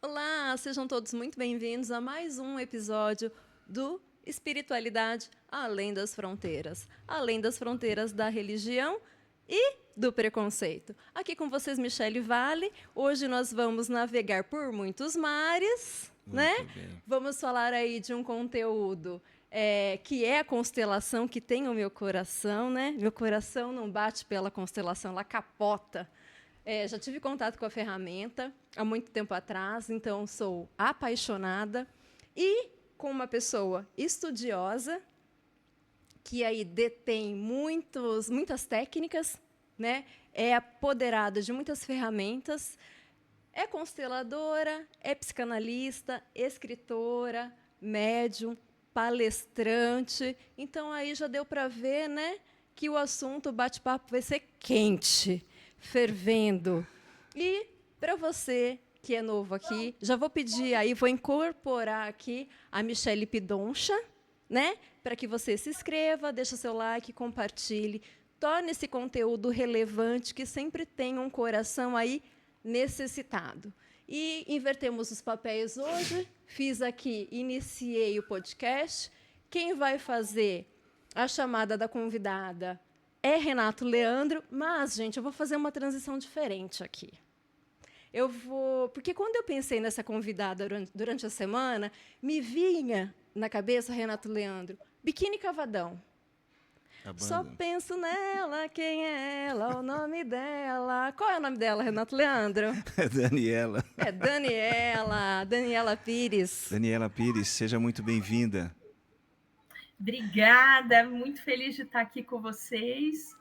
Olá, sejam todos muito bem-vindos a mais um episódio do Espiritualidade além das fronteiras da religião e do preconceito. Aqui com vocês, Michele Vale. Hoje nós vamos navegar por muitos mares, né? Muito bem. Vamos falar aí de um conteúdo que é a constelação que tem o meu coração, né? Meu coração não bate pela constelação, ela capota. Já tive contato com a ferramenta há muito tempo atrás, então sou apaixonada e com uma pessoa estudiosa que aí detém muitas técnicas, né? É apoderada de muitas ferramentas, é consteladora, é psicanalista, escritora, médium, palestrante. Então aí já deu para ver, né, que o assunto, o bate-papo vai ser quente, fervendo. E para você que é novo aqui, já vou pedir aí, vou incorporar aqui a Michele Pidoncha, né, para que você se inscreva, deixe seu like, compartilhe, torne esse conteúdo relevante, que sempre tem um coração aí necessitado. E invertemos os papéis hoje. Iniciei o podcast. Quem vai fazer a chamada da convidada é Renato Leandro, mas, gente, eu vou fazer uma transição diferente aqui. Porque quando eu pensei nessa convidada durante a semana, me vinha na cabeça Renato Leandro, Biquíni Cavadão. Só penso nela, quem é ela, o nome dela. Qual é o nome dela, Renato Leandro? É Daniela. É Daniela Pires. Daniela Pires, seja muito bem-vinda. Obrigada, muito feliz de estar aqui com vocês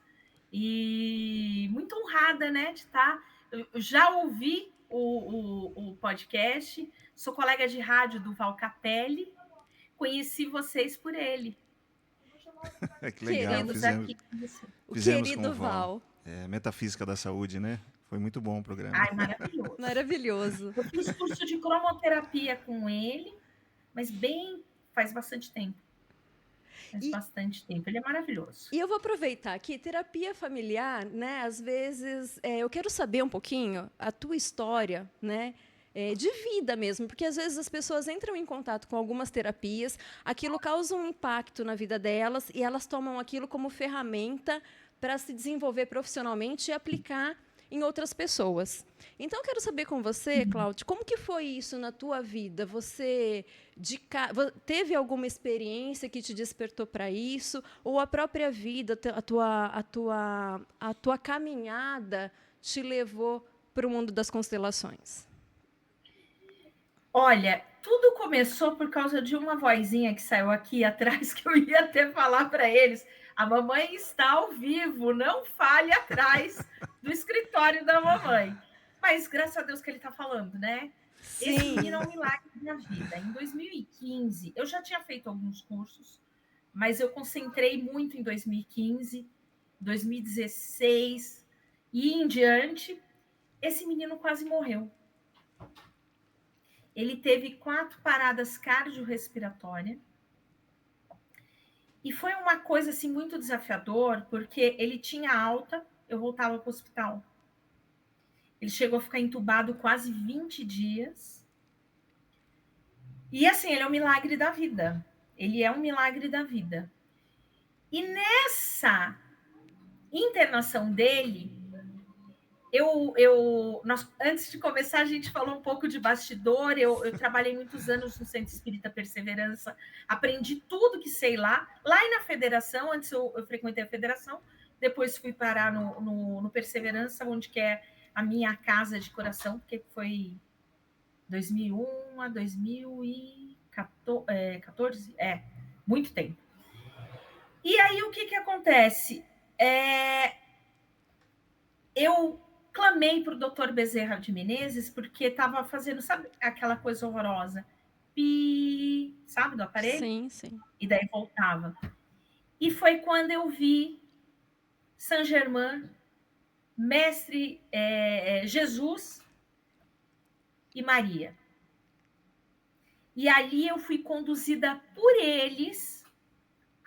e muito honrada, né, de estar. Eu já ouvi o podcast, sou colega de rádio do Val Capelli, conheci vocês por ele. Que legal, O querido Val. Metafísica da Saúde, né? Foi muito bom o programa. Ai, maravilhoso. Maravilhoso. Eu fiz curso de cromoterapia com ele, mas faz bastante tempo. Bastante tempo. Ele é maravilhoso. E eu vou aproveitar aqui, terapia familiar, né? Às vezes, eu quero saber um pouquinho a tua história, né? De vida mesmo, porque às vezes as pessoas entram em contato com algumas terapias, aquilo causa um impacto na vida delas e elas tomam aquilo como ferramenta para se desenvolver profissionalmente e aplicar em outras pessoas. Então, eu quero saber com você, Cláudia, como que foi isso na tua vida? Você teve alguma experiência que te despertou para isso? Ou a própria vida, a tua caminhada te levou para o mundo das constelações? Olha, tudo começou por causa de uma vozinha que saiu aqui atrás, que eu ia até falar para eles. A mamãe está ao vivo, não fale atrás do escritório da mamãe. Mas graças a Deus que ele está falando, né? Sim. Esse menino é um milagre da minha vida. Em 2015, eu já tinha feito alguns cursos, mas eu concentrei muito em 2015, 2016 e em diante. Esse menino quase morreu. Ele teve 4 paradas cardiorrespiratórias. E foi uma coisa assim muito desafiador, porque ele tinha alta, eu voltava para o hospital. Ele chegou a ficar entubado quase 20 dias. E assim, ele é um milagre da vida. Ele é um milagre da vida. E nessa internação dele, antes de começar, a gente falou um pouco de bastidor. Eu trabalhei muitos anos no Centro Espírita Perseverança, aprendi tudo que sei lá e na Federação. Antes eu frequentei a Federação, depois fui parar no Perseverança, onde que é a minha casa de coração, porque foi 2001 a 2014, muito tempo. E aí o que acontece? Eu clamei para o Dr. Bezerra de Menezes, porque estava fazendo, sabe, aquela coisa horrorosa? Pi, sabe, do aparelho? Sim, sim. E daí voltava. E foi quando eu vi Saint Germain, Mestre Jesus e Maria. E ali eu fui conduzida por eles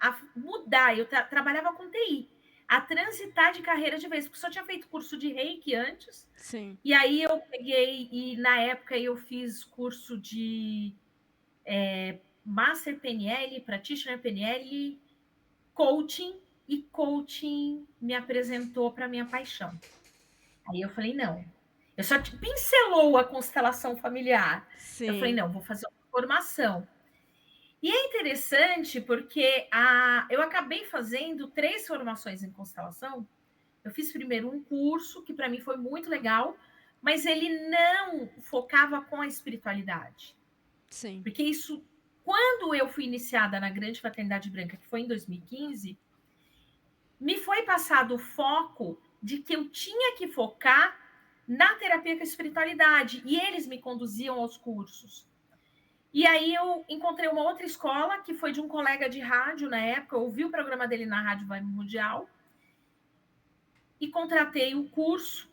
a mudar. Eu trabalhava com TI. a transitar de carreira de vez, porque só tinha feito curso de Reiki antes, Sim. e aí eu peguei, e na época eu fiz curso de Master PNL, Practitioner PNL, coaching, e coaching me apresentou para minha paixão. Aí eu falei, não. Eu só pincelou a constelação familiar. Sim. Eu falei, não, vou fazer uma formação. E é interessante porque eu acabei fazendo 3 formações em constelação. Eu fiz primeiro um curso, que para mim foi muito legal, mas ele não focava com a espiritualidade. Sim. Porque isso, quando eu fui iniciada na Grande Fraternidade Branca, que foi em 2015, me foi passado o foco de que eu tinha que focar na terapia com a espiritualidade, e eles me conduziam aos cursos. E aí eu encontrei uma outra escola, que foi de um colega de rádio na época, eu ouvi o programa dele na Rádio Vibe Mundial, e contratei o curso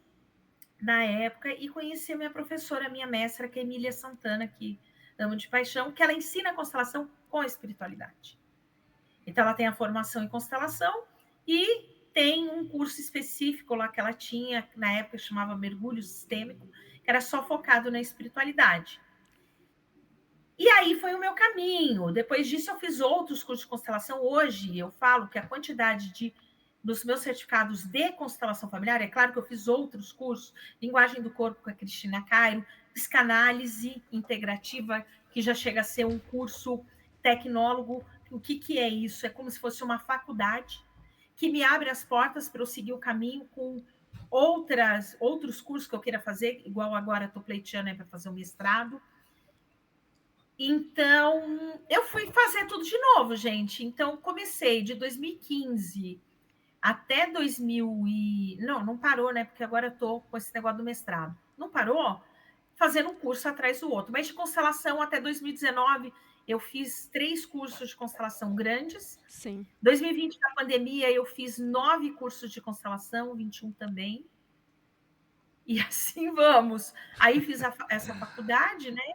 na época, e conheci a minha professora, a minha mestra, que é Emília Santana, que amo de paixão, que ela ensina a constelação com a espiritualidade. Então ela tem a formação em constelação, e tem um curso específico lá que ela tinha, na época chamava Mergulho Sistêmico, que era só focado na espiritualidade. E aí foi o meu caminho. Depois disso eu fiz outros cursos de constelação. Hoje eu falo que a quantidade dos meus certificados de constelação familiar, é claro que eu fiz outros cursos, Linguagem do Corpo com a Cristina Cairo, Psicanálise Integrativa, que já chega a ser um curso tecnólogo. O que é isso? É como se fosse uma faculdade que me abre as portas para eu seguir o caminho com outros cursos que eu queira fazer, igual agora estou pleiteando para fazer um mestrado. Então, eu fui fazer tudo de novo, gente. Então, comecei de 2015 até 2000 e... Não parou, né? Porque agora eu estou com esse negócio do mestrado. Não parou? Fazendo um curso atrás do outro. Mas de constelação, até 2019, eu fiz 3 cursos de constelação grandes. Sim. 2020, na pandemia, eu fiz 9 cursos de constelação, 21 também. E assim vamos. Aí fiz essa faculdade, né?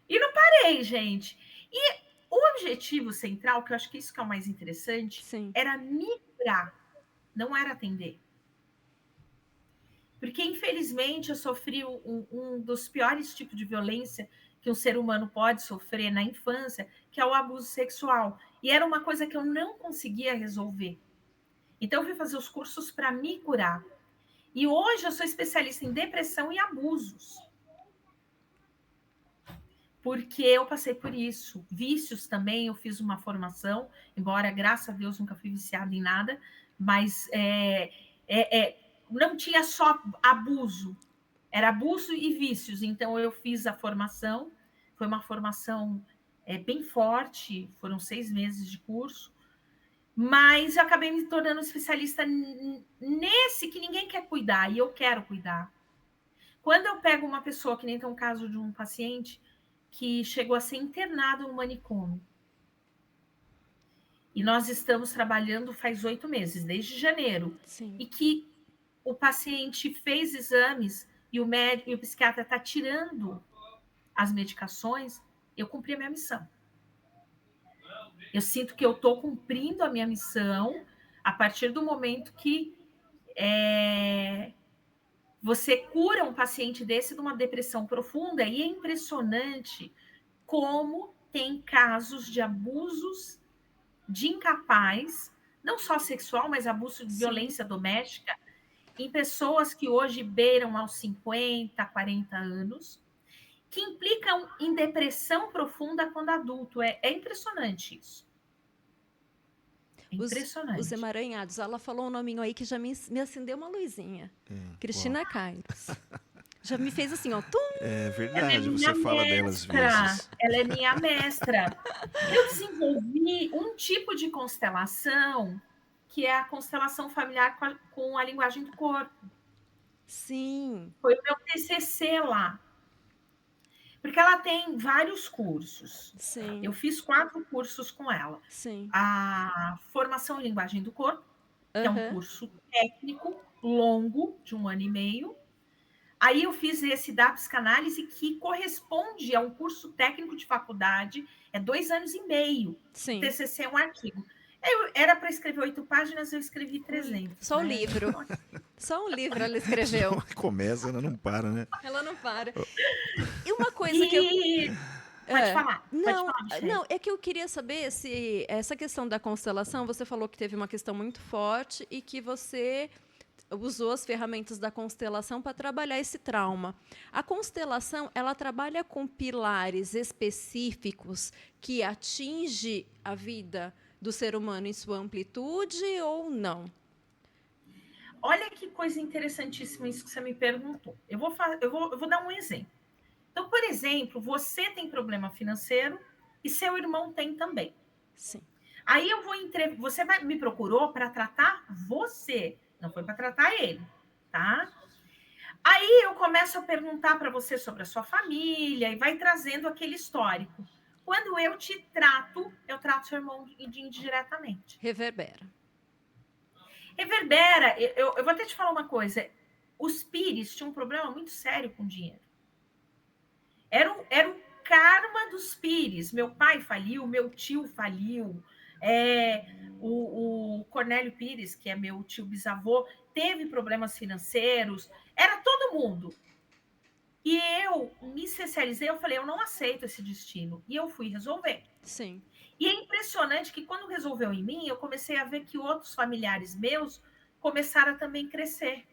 E não parei, gente. E o objetivo central, que eu acho que isso que é o mais interessante, Sim. era me curar, não era atender. Porque, infelizmente, eu sofri um dos piores tipos de violência que um ser humano pode sofrer na infância, que é o abuso sexual. E era uma coisa que eu não conseguia resolver. Então, eu fui fazer os cursos para me curar. E hoje eu sou especialista em depressão e abusos. Porque eu passei por isso. Vícios também, eu fiz uma formação, embora, graças a Deus, nunca fui viciada em nada, mas não tinha só abuso, era abuso e vícios. Então, eu fiz a formação, foi uma formação bem forte, foram 6 meses de curso, mas eu acabei me tornando especialista nesse que ninguém quer cuidar, e eu quero cuidar. Quando eu pego uma pessoa, que nem tem um caso de um paciente que chegou a ser internado no manicômio. E nós estamos trabalhando faz 8 meses, desde janeiro. Sim. E que o paciente fez exames e o médico e o psiquiatra está tirando as medicações, eu cumpri a minha missão. Eu sinto que eu estou cumprindo a minha missão a partir do momento que você cura um paciente desse de uma depressão profunda, e é impressionante como tem casos de abusos de incapaz, não só sexual, mas abuso de violência doméstica, em pessoas que hoje beiram aos 50, 40 anos, que implicam em depressão profunda quando adulto. É impressionante isso. É impressionante. Os emaranhados. Ela falou um nominho aí que já me acendeu uma luzinha. Cristina Kairos. Já me fez assim, ó. Tum! É verdade, você fala delas vezes. Ela é minha mestra. Eu desenvolvi um tipo de constelação que é a constelação familiar com a linguagem do corpo. Sim. Foi o meu TCC lá. Porque ela tem vários cursos. Sim. Eu fiz 4 cursos com ela. Sim. A formação em linguagem do corpo, que é um curso técnico, longo, de 1 ano e meio. Aí eu fiz esse da psicanálise, que corresponde a um curso técnico de faculdade, é 2 anos e meio. Sim. O TCC é um artigo. Era para escrever 8 páginas, eu escrevi 300. Só o né? livro. Só um livro ela escreveu. Começa, ela não para, né? Ela não para. E uma coisa que eu... Pode falar, Não, Michele. não, é que eu queria saber se essa questão da constelação, você falou que teve uma questão muito forte e que você usou as ferramentas da constelação para trabalhar esse trauma. A constelação, ela trabalha com pilares específicos que atinge a vida do ser humano em sua amplitude ou não? Olha que coisa interessantíssima isso que você me perguntou. Eu vou dar um exemplo. Então, por exemplo, você tem problema financeiro e seu irmão tem também. Sim. Aí você me procurou para tratar você, não foi para tratar ele, tá? Aí eu começo a perguntar para você sobre a sua família e vai trazendo aquele histórico. Quando eu te trato, eu trato seu irmão indiretamente. Reverbera. Reverbera, eu vou até te falar uma coisa. Os Pires tinham um problema muito sério com dinheiro. Era o karma dos Pires. Meu pai faliu, meu tio faliu. O Cornélio Pires, que é meu tio bisavô, teve problemas financeiros. Era todo mundo. E eu me especializei, eu falei, eu não aceito esse destino. E eu fui resolver. Sim. E é impressionante que quando resolveu em mim, eu comecei a ver que outros familiares meus começaram a também crescer.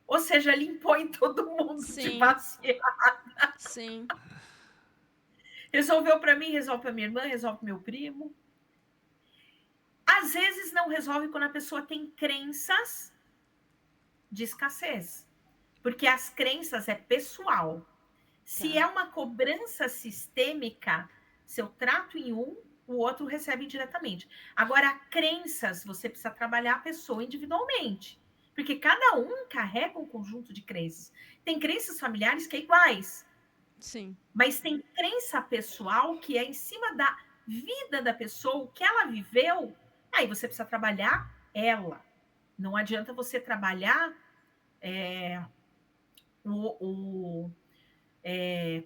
Ou seja, limpou em todo mundo Sim. de baciada. Sim. Resolveu para mim, resolve para minha irmã, resolve para meu primo. Às vezes não resolve quando a pessoa tem crenças de escassez. Porque as crenças é pessoal. Se é uma cobrança sistêmica, se eu trato em um, o outro recebe indiretamente. Agora, crenças, você precisa trabalhar a pessoa individualmente. Porque cada um carrega um conjunto de crenças. Tem crenças familiares que é iguais. Sim. Mas tem crença pessoal que é em cima da vida da pessoa, o que ela viveu. Aí você precisa trabalhar ela. Não adianta você trabalhar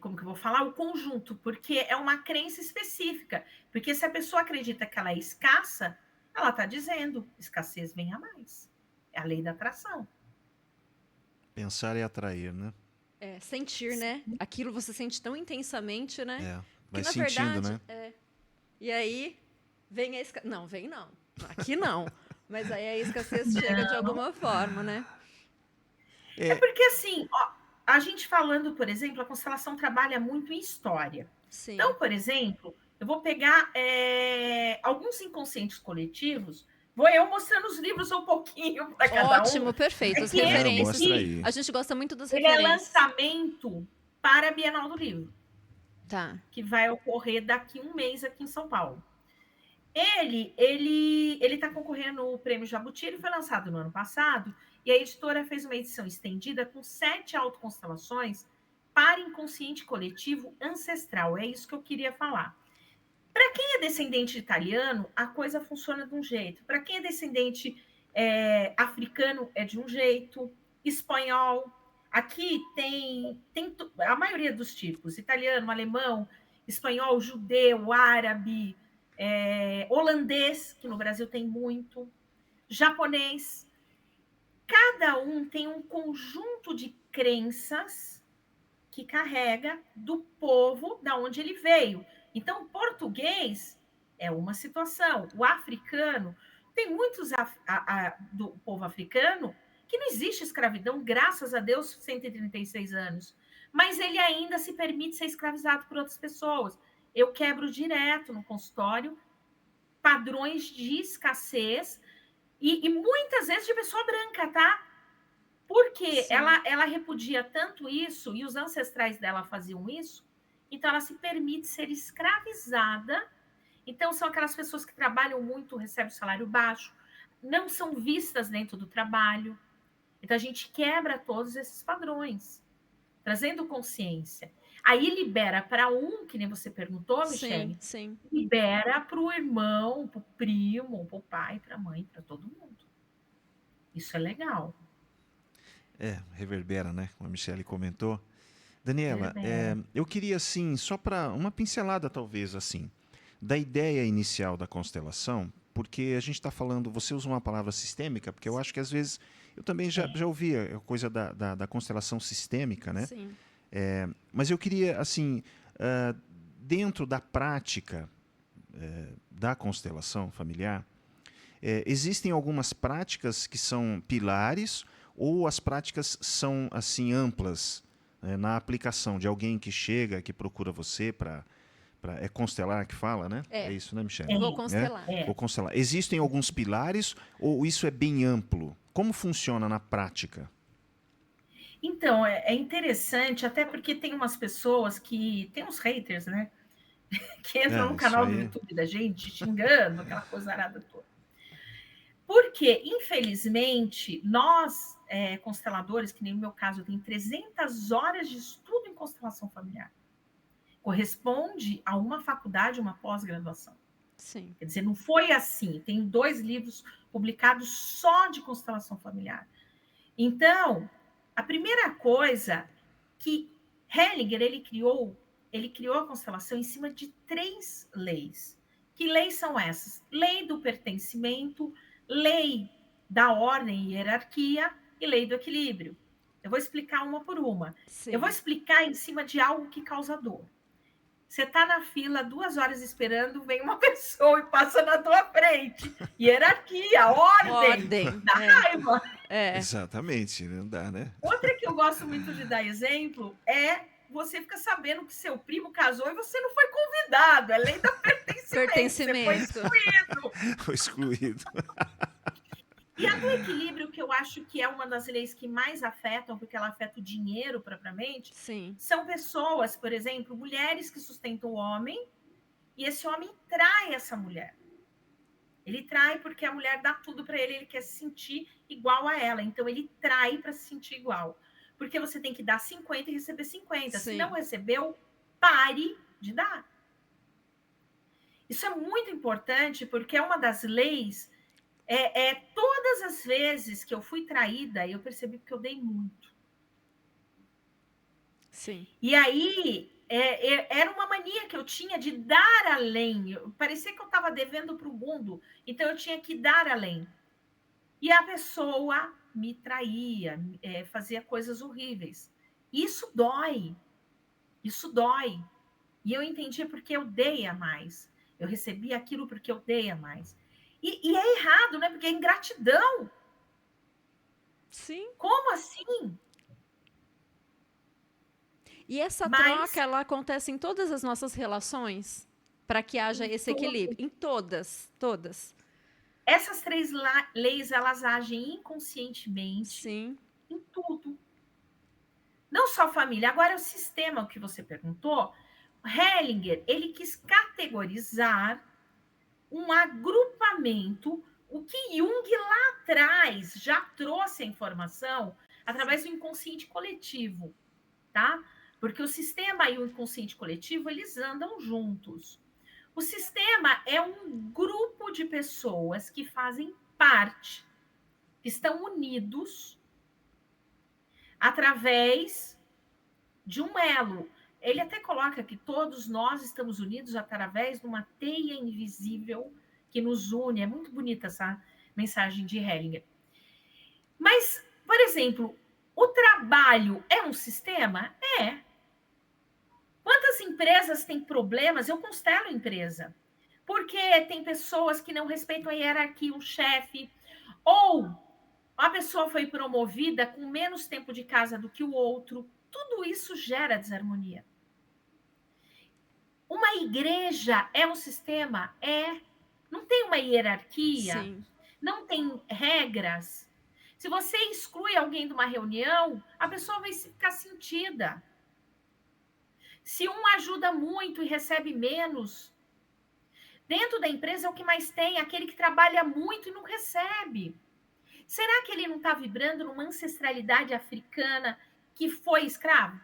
como que eu vou falar? O conjunto, porque é uma crença específica. Porque se a pessoa acredita que ela é escassa, ela está dizendo, escassez vem a mais. É a lei da atração. Pensar é atrair, né? Sentir, né? Aquilo você sente tão intensamente, né? Vai que, na sentindo, verdade, né? E aí, vem a escassez. Não, vem não. Aqui não. Mas aí a escassez chega de alguma forma, né? É porque, assim, ó, a gente falando, por exemplo, a constelação trabalha muito em história. Sim. Então, por exemplo, eu vou pegar alguns inconscientes coletivos, vou eu mostrando os livros um pouquinho para cada um. Ótimo, perfeito. As referências. A gente gosta muito das referências. Ele é lançamento para a Bienal do Livro. Tá. Que vai ocorrer daqui um mês aqui em São Paulo. Ele está concorrendo no Prêmio Jabuti, ele foi lançado no ano passado, e a editora fez uma edição estendida com 7 autoconstelações para inconsciente coletivo ancestral. É isso que eu queria falar. Para quem é descendente de italiano, a coisa funciona de um jeito. Para quem é descendente africano, é de um jeito. Espanhol. Aqui tem a maioria dos tipos: italiano, alemão, espanhol, judeu, árabe, holandês, que no Brasil tem muito, japonês. Cada um tem um conjunto de crenças que carrega do povo da onde ele veio. Então, o português é uma situação. O africano, tem muitos do povo africano que não existe escravidão, graças a Deus, 136 anos. Mas ele ainda se permite ser escravizado por outras pessoas. Eu quebro direto no consultório padrões de escassez e muitas vezes de pessoa branca, tá? Porque ela repudia tanto isso, e os ancestrais dela faziam isso, então ela se permite ser escravizada. Então, são aquelas pessoas que trabalham muito, recebem salário baixo, não são vistas dentro do trabalho. Então, a gente quebra todos esses padrões, trazendo consciência. Aí libera para um, que nem você perguntou, Michele, sim. Libera para o irmão, para o primo, para o pai, para a mãe, para todo mundo. Isso é legal. Reverbera, né? Como a Michele comentou. Daniela, eu queria, assim, só para uma pincelada, talvez, assim. da ideia inicial da constelação, porque a gente está falando, você usa uma palavra sistêmica, porque eu acho que às vezes, eu também já ouvi a coisa da constelação sistêmica, né? Sim. Mas eu queria, assim, dentro da prática da constelação familiar, existem algumas práticas que são pilares ou as práticas são assim amplas na aplicação de alguém que chega, que procura você para é constelar que fala, né? É isso, né, Michele? Vou constelar. Vou constelar. Existem alguns pilares ou isso é bem amplo? Como funciona na prática? Então, é interessante, até porque tem umas pessoas que... Tem uns haters, né? Que entram no Isso canal do aí. YouTube da gente, xingando, aquela coisa arada toda. Porque, infelizmente, nós, consteladores, que nem no meu caso, eu tenho 300 horas de estudo em constelação familiar. Corresponde a uma faculdade, uma pós-graduação. Sim. Quer dizer, não foi assim. Tenho 2 livros publicados só de constelação familiar. Então, a primeira coisa que Hellinger ele criou a constelação em cima de 3 leis. Que leis são essas? Lei do pertencimento, lei da ordem e hierarquia e lei do equilíbrio. Eu vou explicar uma por uma. Sim. Eu vou explicar em cima de algo que causa dor. Você está na fila 2 horas esperando, vem uma pessoa e passa na tua frente. Hierarquia, ordem. Dá raiva. Exatamente, não dá, né? Outra que eu gosto muito de dar exemplo é você fica sabendo que seu primo casou e você não foi convidado. É lei do pertencimento. Você foi excluído. Foi excluído. E a do equilíbrio, que eu acho que é uma das leis que mais afetam, porque ela afeta o dinheiro propriamente, são pessoas, por exemplo, mulheres que sustentam o homem e esse homem trai essa mulher. Ele trai porque a mulher dá tudo para ele, ele quer se sentir igual a ela. Então, ele trai para se sentir igual. Porque você tem que dar 50 e receber 50. Se não recebeu, pare de dar. Isso é muito importante, porque é uma das leis. Todas as vezes que eu fui traída, eu percebi que eu dei muito. Sim. E aí, era uma mania que eu tinha de dar além. Parecia que eu estava devendo para o mundo, então eu tinha que dar além. E a pessoa me traía, fazia coisas horríveis. Isso dói. Isso dói. E eu entendi porque eu dei a mais. Eu recebi aquilo porque eu dei a mais. E é errado, né? Porque é ingratidão. Sim. Como assim? E essa troca, ela acontece em todas as nossas relações? Para que haja esse equilíbrio? Em todas. Todas. Essas 3 leis, elas agem inconscientemente em tudo. Não só família. Agora, o sistema, o que você perguntou, Hellinger, ele quis categorizar um agrupamento, o que Jung lá atrás já trouxe a informação através do inconsciente coletivo, tá? Porque o sistema e o inconsciente coletivo, eles andam juntos. O sistema é um grupo de pessoas que fazem parte, que estão unidos através de um elo. Ele até coloca que todos nós estamos unidos através de uma teia invisível que nos une. É muito bonita essa mensagem de Hellinger. Mas, por exemplo, o trabalho é um sistema? É. Quantas empresas têm problemas? Eu constelo empresa. Porque tem pessoas que não respeitam a hierarquia, o chefe, ou a pessoa foi promovida com menos tempo de casa do que o outro. Tudo isso gera desarmonia. Uma igreja é um sistema? É. Não tem uma hierarquia? Não tem regras? Se você exclui alguém de uma reunião, a pessoa vai ficar sentida. Se um ajuda muito e recebe menos, dentro da empresa é o que mais tem, aquele que trabalha muito e não recebe. Será que ele não está vibrando numa ancestralidade africana que foi escravo?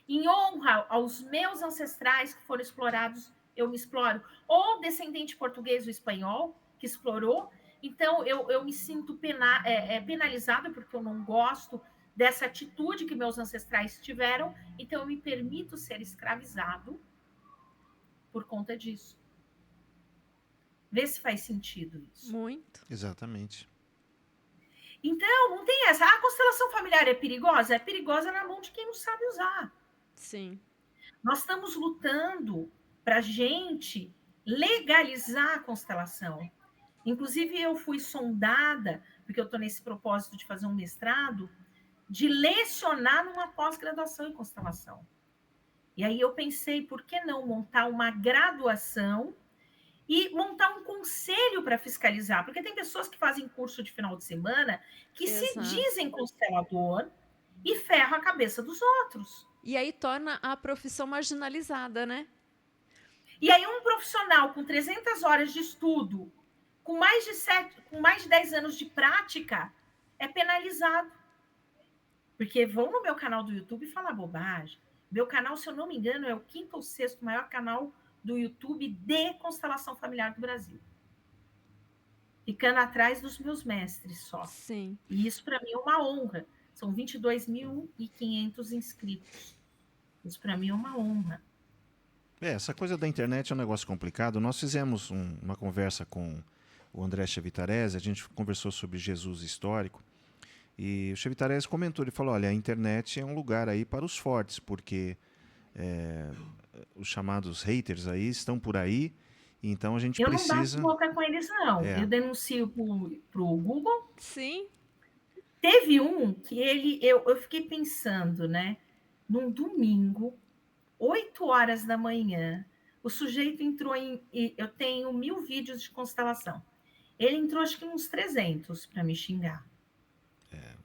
Em honra aos meus ancestrais que foram explorados, eu me exploro. Ou descendente português ou espanhol, que explorou. Então, eu me sinto penalizada porque eu não gosto dessa atitude que meus ancestrais tiveram. Então, eu me permito ser escravizado por conta disso. Vê se faz sentido isso. Muito. Exatamente. Então, não tem essa. A constelação familiar é perigosa? É perigosa na mão de quem não sabe usar. Sim. Nós estamos lutando para a gente legalizar a constelação. Inclusive, eu fui sondada, porque eu estou nesse propósito de fazer um mestrado, de lecionar numa pós-graduação em constelação. E aí eu pensei, por que não montar uma graduação e montar um conselho para fiscalizar? Porque tem pessoas que fazem curso de final de semana que se dizem constelador e ferram a cabeça dos outros. E aí torna a profissão marginalizada, né? E aí um profissional com 300 horas de estudo, com mais de 10 anos de prática, é penalizado. Porque vão no meu canal do YouTube falar bobagem. Meu canal, se eu não me engano, é o 5º ou 6º maior canal do YouTube de constelação familiar do Brasil. Ficando atrás dos meus mestres só. Sim. E isso para mim é uma honra. São 22.500 inscritos. Isso para mim é uma honra. Essa coisa da internet é um negócio complicado. Nós fizemos uma conversa com o André Chevitarese, a gente conversou sobre Jesus histórico. E o Chevitarese comentou, ele falou, olha, a internet é um lugar aí para os fortes, porque os chamados haters aí estão por aí, então a gente precisa... Eu não bato boca com eles, não. Eu denuncio pro Google. Sim. Teve um que eu fiquei pensando, né? Num domingo, 8 horas da manhã, o sujeito entrou eu tenho 1000 vídeos de constelação. Ele entrou, acho que uns 300 para me xingar.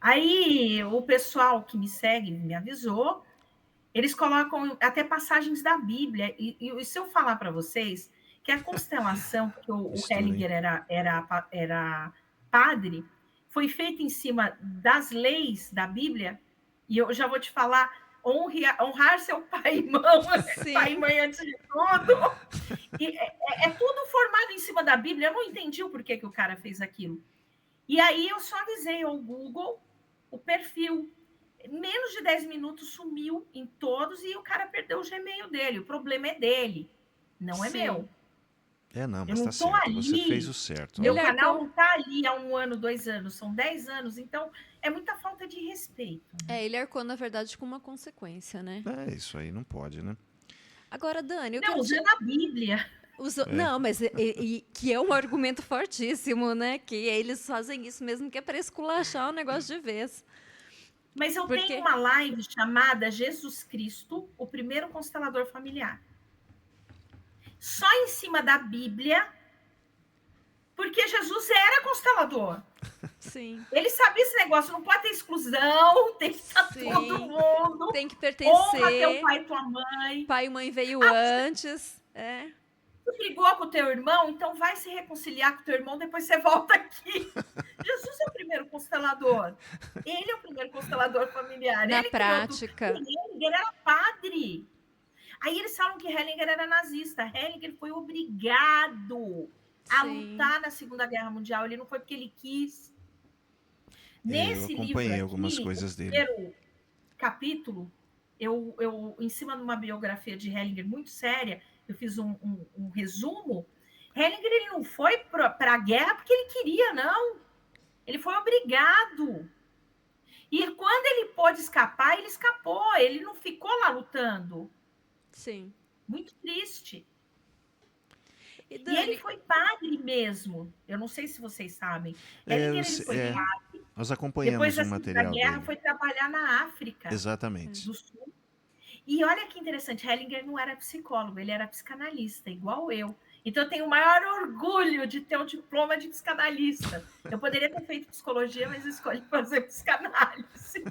Aí o pessoal que me segue me avisou, eles colocam até passagens da Bíblia. E se eu falar para vocês que a constelação, que o Hellinger era padre, foi feita em cima das leis da Bíblia, e eu já vou te falar, honrar seu pai e pai e mãe antes de tudo. E é tudo formado em cima da Bíblia. Eu não entendi o porquê que o cara fez aquilo. E aí eu só avisei ao Google o perfil. Menos de 10 minutos sumiu em todos e o cara perdeu o Gmail dele. O problema é dele, não é meu. Não, mas tá certo, você fez o certo. Meu canal não tá ali há 1 ano, 2 anos, são 10 anos, então é muita falta de respeito. Ele arcou, na verdade, com uma consequência, né? Isso aí não pode, né? Agora, Dani... usando a Bíblia. Não, mas que é um argumento fortíssimo, né? Que eles fazem isso mesmo que é para esculachar o negócio de vez. Mas eu tenho uma live chamada Jesus Cristo, o primeiro constelador familiar. Só em cima da Bíblia, porque Jesus era constelador. Sim. Ele sabia esse negócio, não pode ter exclusão, tem que estar todo mundo. Tem que pertencer. Honra teu pai e tua mãe. Pai e mãe veio antes. Tu brigou com o teu irmão, então vai se reconciliar com o teu irmão, depois você volta aqui. Jesus é o primeiro constelador. Ele é o primeiro constelador familiar. Na prática. Hellinger era padre. Aí eles falam que Hellinger era nazista. Hellinger foi obrigado a lutar na Segunda Guerra Mundial. Ele não foi porque ele quis. Nesse eu acompanhei livro algumas aqui, coisas dele. Primeiro capítulo, eu em cima de uma biografia de Hellinger muito séria, eu fiz um resumo. Hellinger ele não foi para a guerra porque ele queria, não. Ele foi obrigado. E quando ele pôde escapar, ele escapou. Ele não ficou lá lutando. Sim. Muito triste. E ele foi padre mesmo. Eu não sei se vocês sabem. Hellinger ele foi padre. Nós acompanhamos o material dele. Depois da guerra foi trabalhar na África. Exatamente. Do Sul. E olha que interessante, Hellinger não era psicólogo, ele era psicanalista, igual eu. Então eu tenho o maior orgulho de ter um diploma de psicanalista. Eu poderia ter feito psicologia, mas escolhi fazer psicanálise.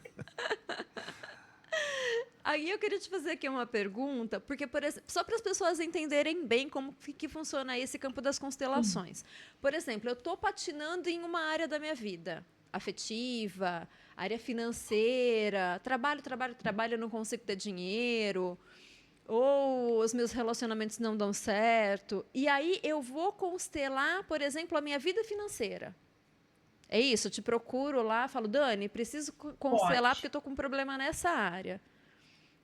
Aí eu queria te fazer aqui uma pergunta, porque, por exemplo, só para as pessoas entenderem bem como que funciona esse campo das constelações. Por exemplo, eu estou patinando em uma área da minha vida, afetiva, área financeira, trabalho, eu não consigo ter dinheiro, ou os meus relacionamentos não dão certo. E aí eu vou constelar, por exemplo, a minha vida financeira. É isso, eu te procuro lá, falo, Dani, preciso constelar porque estou com um problema nessa área.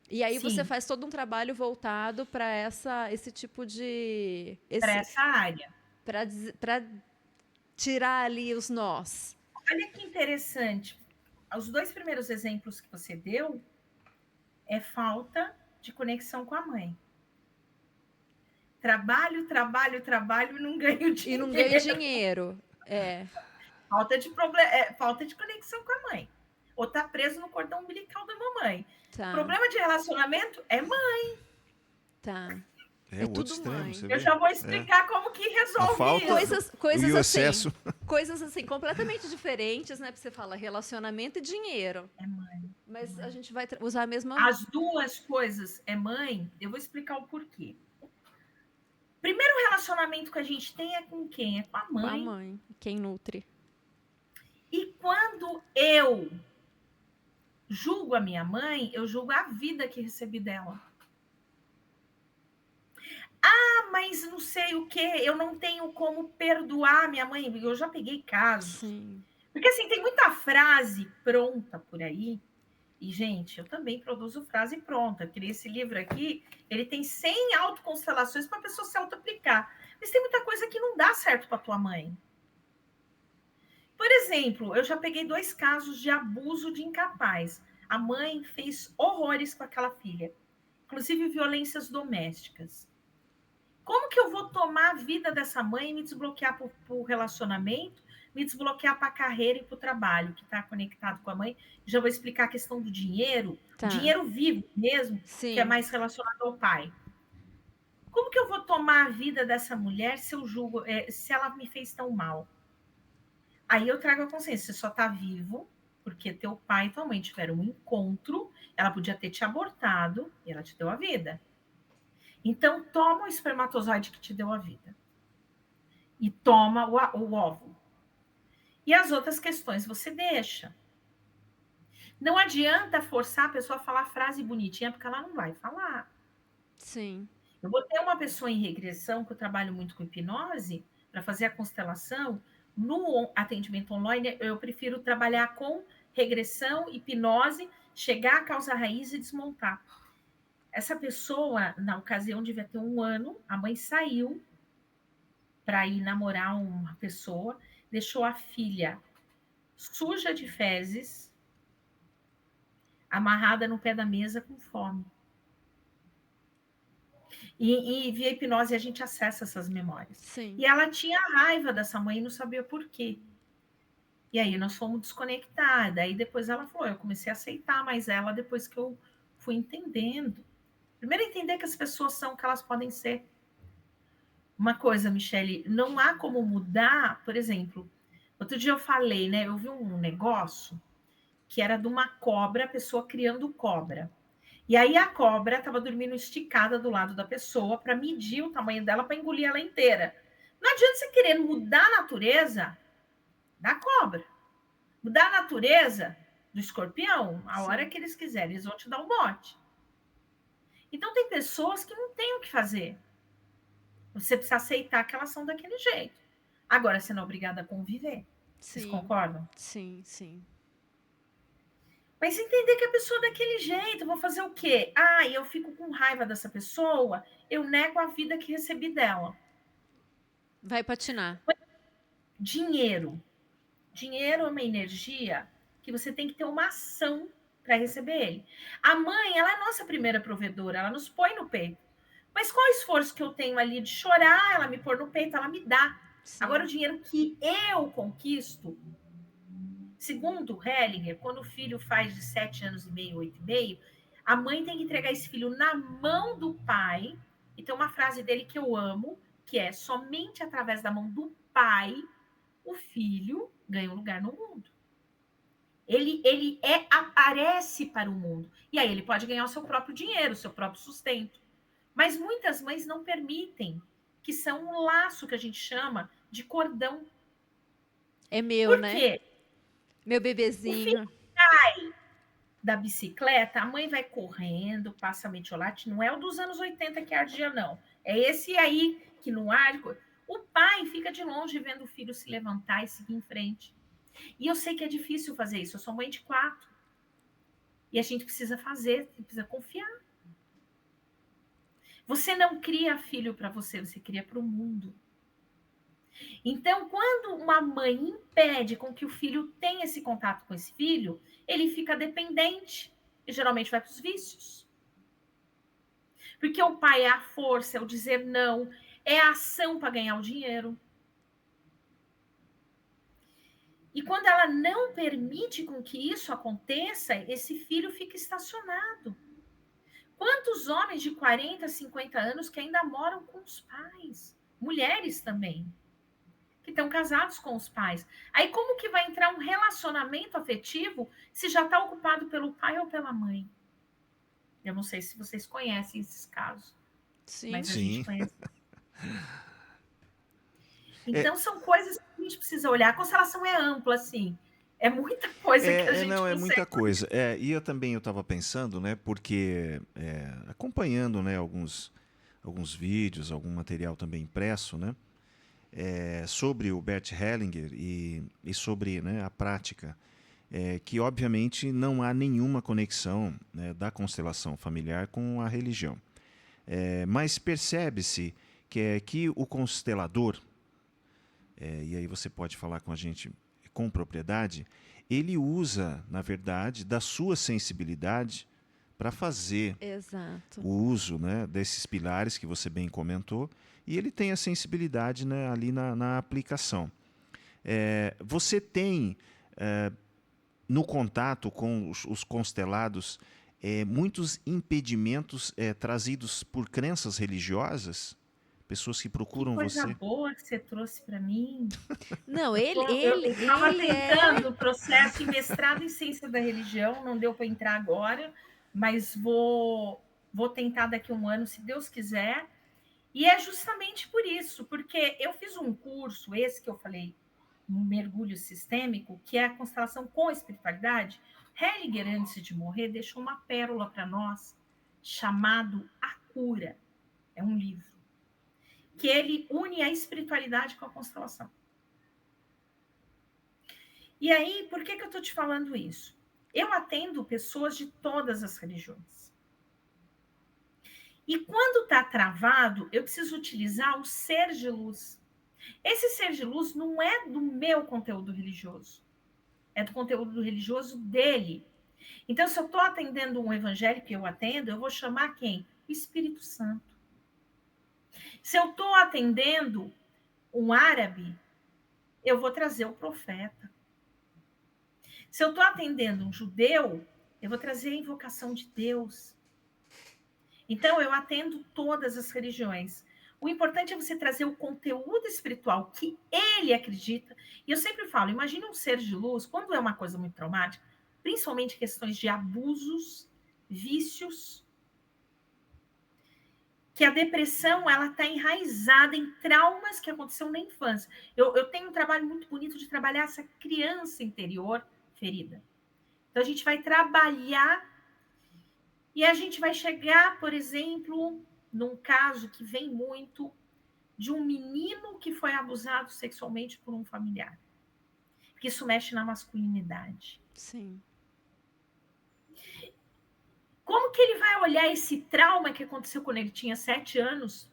E aí você faz todo um trabalho voltado para esse tipo de... Para essa área. para tirar ali os nós. Olha que interessante. Os 2 primeiros exemplos que você deu é falta de conexão com a mãe. Trabalho, trabalho, trabalho e não ganho dinheiro. E não ganho dinheiro. Falta de conexão com a mãe. Ou tá preso no cordão umbilical da mamãe. Tá. Problema de relacionamento é mãe. Tá. É o outro tudo extremo, mãe. você vê? Eu já vou explicar como que resolve A falta isso. Coisas e o assim. excesso. Coisas assim completamente diferentes, né? Porque você fala relacionamento e dinheiro. É mãe. Mas a gente vai usar a mesma. As duas coisas é mãe. Eu vou explicar o porquê. Primeiro relacionamento que a gente tem é com quem? É com a Com a mãe. mãe, quem nutre. E quando eu julgo a minha mãe, eu julgo a vida que recebi dela. Ah, mas não sei o que, eu não tenho como perdoar minha mãe. Eu já peguei casos. Sim. Porque assim, tem muita frase pronta por aí. E, gente, eu também produzo frase pronta. Criei esse livro aqui, ele tem 100 autoconstelações para a pessoa se auto-aplicar. Mas tem muita coisa que não dá certo para tua mãe. Por exemplo, eu já peguei 2 casos de abuso de incapaz. A mãe fez horrores com aquela filha, inclusive violências domésticas. Como que eu vou tomar a vida dessa mãe e me desbloquear para o relacionamento, me desbloquear para a carreira e para o trabalho, que está conectado com a mãe? Já vou explicar a questão do dinheiro, Tá. dinheiro vivo mesmo, Sim. que é mais relacionado ao pai. Como que eu vou tomar a vida dessa mulher se eu julgo, se ela me fez tão mal? Aí eu trago a consciência, você só está vivo porque teu pai e tua mãe tiveram um encontro, ela podia ter te abortado e ela te deu a vida. Então, toma o espermatozoide que te deu a vida. E toma o óvulo. E as outras questões você deixa. Não adianta forçar a pessoa a falar frase bonitinha, porque ela não vai falar. Sim. Eu botei uma pessoa em regressão, que eu trabalho muito com hipnose, para fazer a constelação. No atendimento online, eu prefiro trabalhar com regressão, hipnose, chegar à causa raiz e desmontar. Essa pessoa, na ocasião, devia ter 1 ano, a mãe saiu para ir namorar uma pessoa, deixou a filha suja de fezes, amarrada no pé da mesa com fome. E via hipnose a gente acessa essas memórias. Sim. E ela tinha raiva dessa mãe e não sabia por quê. E aí nós fomos desconectar. Daí depois ela falou, eu comecei a aceitar mais ela depois que eu fui entendendo. Primeiro entender que as pessoas são o que elas podem ser. Uma coisa, Michele, não há como mudar, por exemplo, outro dia eu falei, né? Eu vi um negócio que era de uma cobra, a pessoa criando cobra. E aí a cobra estava dormindo esticada do lado da pessoa para medir o tamanho dela para engolir ela inteira. Não adianta você querer mudar a natureza da cobra. Mudar a natureza do escorpião, a hora que eles quiserem, eles vão te dar um bote. Então tem pessoas que não têm o que fazer. Você precisa aceitar que elas são daquele jeito. Agora, você não é obrigada a conviver. Vocês concordam? Sim, sim. Mas entender que a pessoa é daquele jeito, vou fazer o quê? Ah, eu fico com raiva dessa pessoa, eu nego a vida que recebi dela. Vai patinar. Dinheiro. Dinheiro é uma energia que você tem que ter uma ação para receber ele. A mãe, ela é a nossa primeira provedora, ela nos põe no peito. Mas qual o esforço que eu tenho ali de chorar, ela me pôr no peito, ela me dá. Sim. Agora, o dinheiro que eu conquisto, segundo Hellinger, quando o filho faz de 7 anos e meio, 8,5, a mãe tem que entregar esse filho na mão do pai. E tem uma frase dele que eu amo, que é: somente através da mão do pai o filho ganha um lugar no mundo. Ele aparece para o mundo. E aí ele pode ganhar o seu próprio dinheiro, o seu próprio sustento. Mas muitas mães não permitem, que são um laço que a gente chama de cordão. É meu, Por né? quê? Meu bebezinho. O filho cai da bicicleta, a mãe vai correndo, passa metiolate, não é o dos anos 80 que ardia, não. É esse aí que no arco. O pai fica de longe vendo o filho se levantar e seguir em frente. E eu sei que é difícil fazer isso, eu sou mãe de 4. E a gente precisa fazer, precisa confiar. Você não cria filho para você, você cria para o mundo. Então, quando uma mãe impede com que o filho tenha esse contato com esse filho, ele fica dependente e geralmente vai para os vícios. Porque o pai é a força, é o dizer não, é a ação para ganhar o dinheiro. E quando ela não permite com que isso aconteça, esse filho fica estacionado. Quantos homens de 40, 50 anos que ainda moram com os pais? Mulheres também, que estão casados com os pais. Aí como que vai entrar um relacionamento afetivo se já está ocupado pelo pai ou pela mãe? Eu não sei se vocês conhecem esses casos, Sim. mas a gente Sim. conhece. É, Então são coisas que a gente precisa olhar. A constelação é ampla, assim. É muita coisa que a gente não, é muita consegue. coisa. E eu também estava pensando, né, porque acompanhando, né, alguns vídeos, algum material também impresso, né, sobre o Bert Hellinger e sobre, né, a prática, que obviamente não há nenhuma conexão, né, da constelação familiar com a religião. Mas percebe-se que o constelador, e aí você pode falar com a gente com propriedade, ele usa, na verdade, da sua sensibilidade para fazer Exato. o uso, né, desses pilares que você bem comentou, e ele tem a sensibilidade, né, ali na aplicação. Você tem, no contato com os constelados, muitos impedimentos trazidos por crenças religiosas? Pessoas que Que procuram coisa você? boa que você trouxe para mim. Não, Eu estava ele é. tentando o processo em mestrado em ciência da religião, não deu para entrar agora, mas vou tentar daqui a um ano, se Deus quiser. E é justamente por isso, porque eu fiz um curso, esse que eu falei, um mergulho sistêmico, que é a constelação com espiritualidade. Hellinger, antes de morrer, deixou uma pérola para nós, chamado A Cura. É um livro que ele une a espiritualidade com a constelação. E aí, por que eu estou te falando isso? Eu atendo pessoas de todas as religiões. E quando está travado, eu preciso utilizar o ser de luz. Esse ser de luz não é do meu conteúdo religioso, é do conteúdo religioso dele. Então, se eu estou atendendo um evangélico que eu atendo, eu vou chamar quem? O Espírito Santo. Se eu estou atendendo um árabe, eu vou trazer o profeta. Se eu estou atendendo um judeu, eu vou trazer a invocação de Deus. Então, eu atendo todas as religiões. O importante é você trazer o conteúdo espiritual que ele acredita. E eu sempre falo, imagine um ser de luz, quando é uma coisa muito traumática, principalmente questões de abusos, vícios, que a depressão ela está enraizada em traumas que aconteceram na infância. Eu tenho um trabalho muito bonito de trabalhar essa criança interior ferida. Então, a gente vai trabalhar e a gente vai chegar, por exemplo, num caso que vem muito de um menino que foi abusado sexualmente por um familiar. Porque isso mexe na masculinidade. Sim. Como que ele vai olhar esse trauma que aconteceu quando ele tinha 7 anos,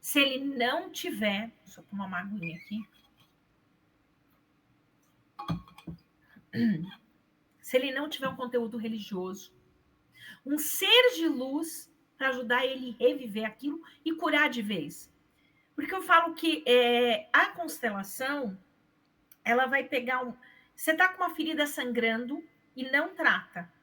se ele não tiver... Deixa eu tomar uma aguinha aqui. Se ele não tiver um conteúdo religioso, um ser de luz para ajudar ele a reviver aquilo e curar de vez. Porque eu falo que a constelação, ela vai pegar um... Você está com uma ferida sangrando e não trata.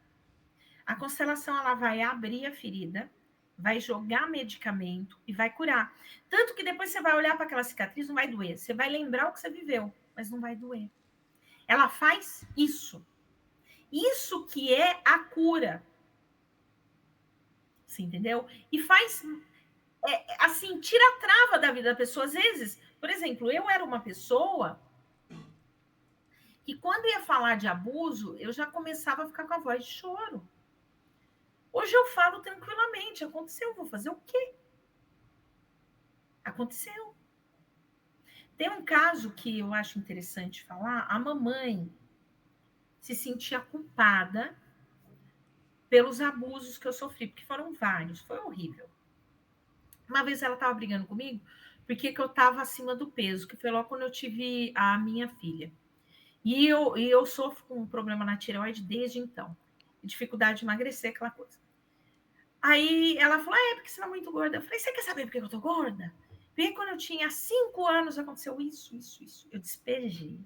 A constelação, ela vai abrir a ferida, vai jogar medicamento e vai curar. Tanto que depois você vai olhar para aquela cicatriz, não vai doer. Você vai lembrar o que você viveu, mas não vai doer. Ela faz isso. Isso que é a cura. Você entendeu? E faz, assim, tira a trava da vida da pessoa. Às vezes, por exemplo, eu era uma pessoa que quando ia falar de abuso, eu já começava a ficar com a voz de choro. Hoje eu falo tranquilamente, aconteceu, vou fazer o quê? Aconteceu. Tem um caso que eu acho interessante falar, a mamãe se sentia culpada pelos abusos que eu sofri, porque foram vários, foi horrível. Uma vez ela estava brigando comigo, por que eu estava acima do peso, que foi logo quando eu tive a minha filha. E eu sofro com um problema na tireoide desde então. Dificuldade de emagrecer, aquela coisa. Aí ela falou, porque você tá muito gorda. Eu falei, você quer saber por que eu tô gorda? Porque quando eu tinha 5 anos aconteceu isso. Eu despejei.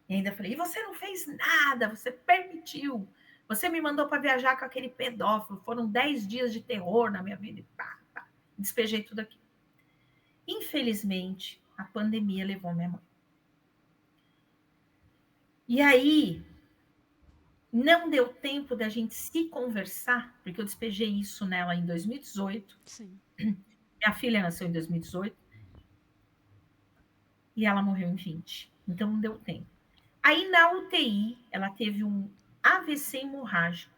E ainda falei, e você não fez nada, você permitiu. Você me mandou para viajar com aquele pedófilo. Foram 10 dias de terror na minha vida. E pá. Despejei tudo aqui. Infelizmente, a pandemia levou minha mãe. E aí, não deu tempo da gente se conversar, porque eu despejei isso nela em 2018. Sim. Minha filha nasceu em 2018. E ela morreu em 20. Então, não deu tempo. Aí, na UTI, ela teve um AVC hemorrágico.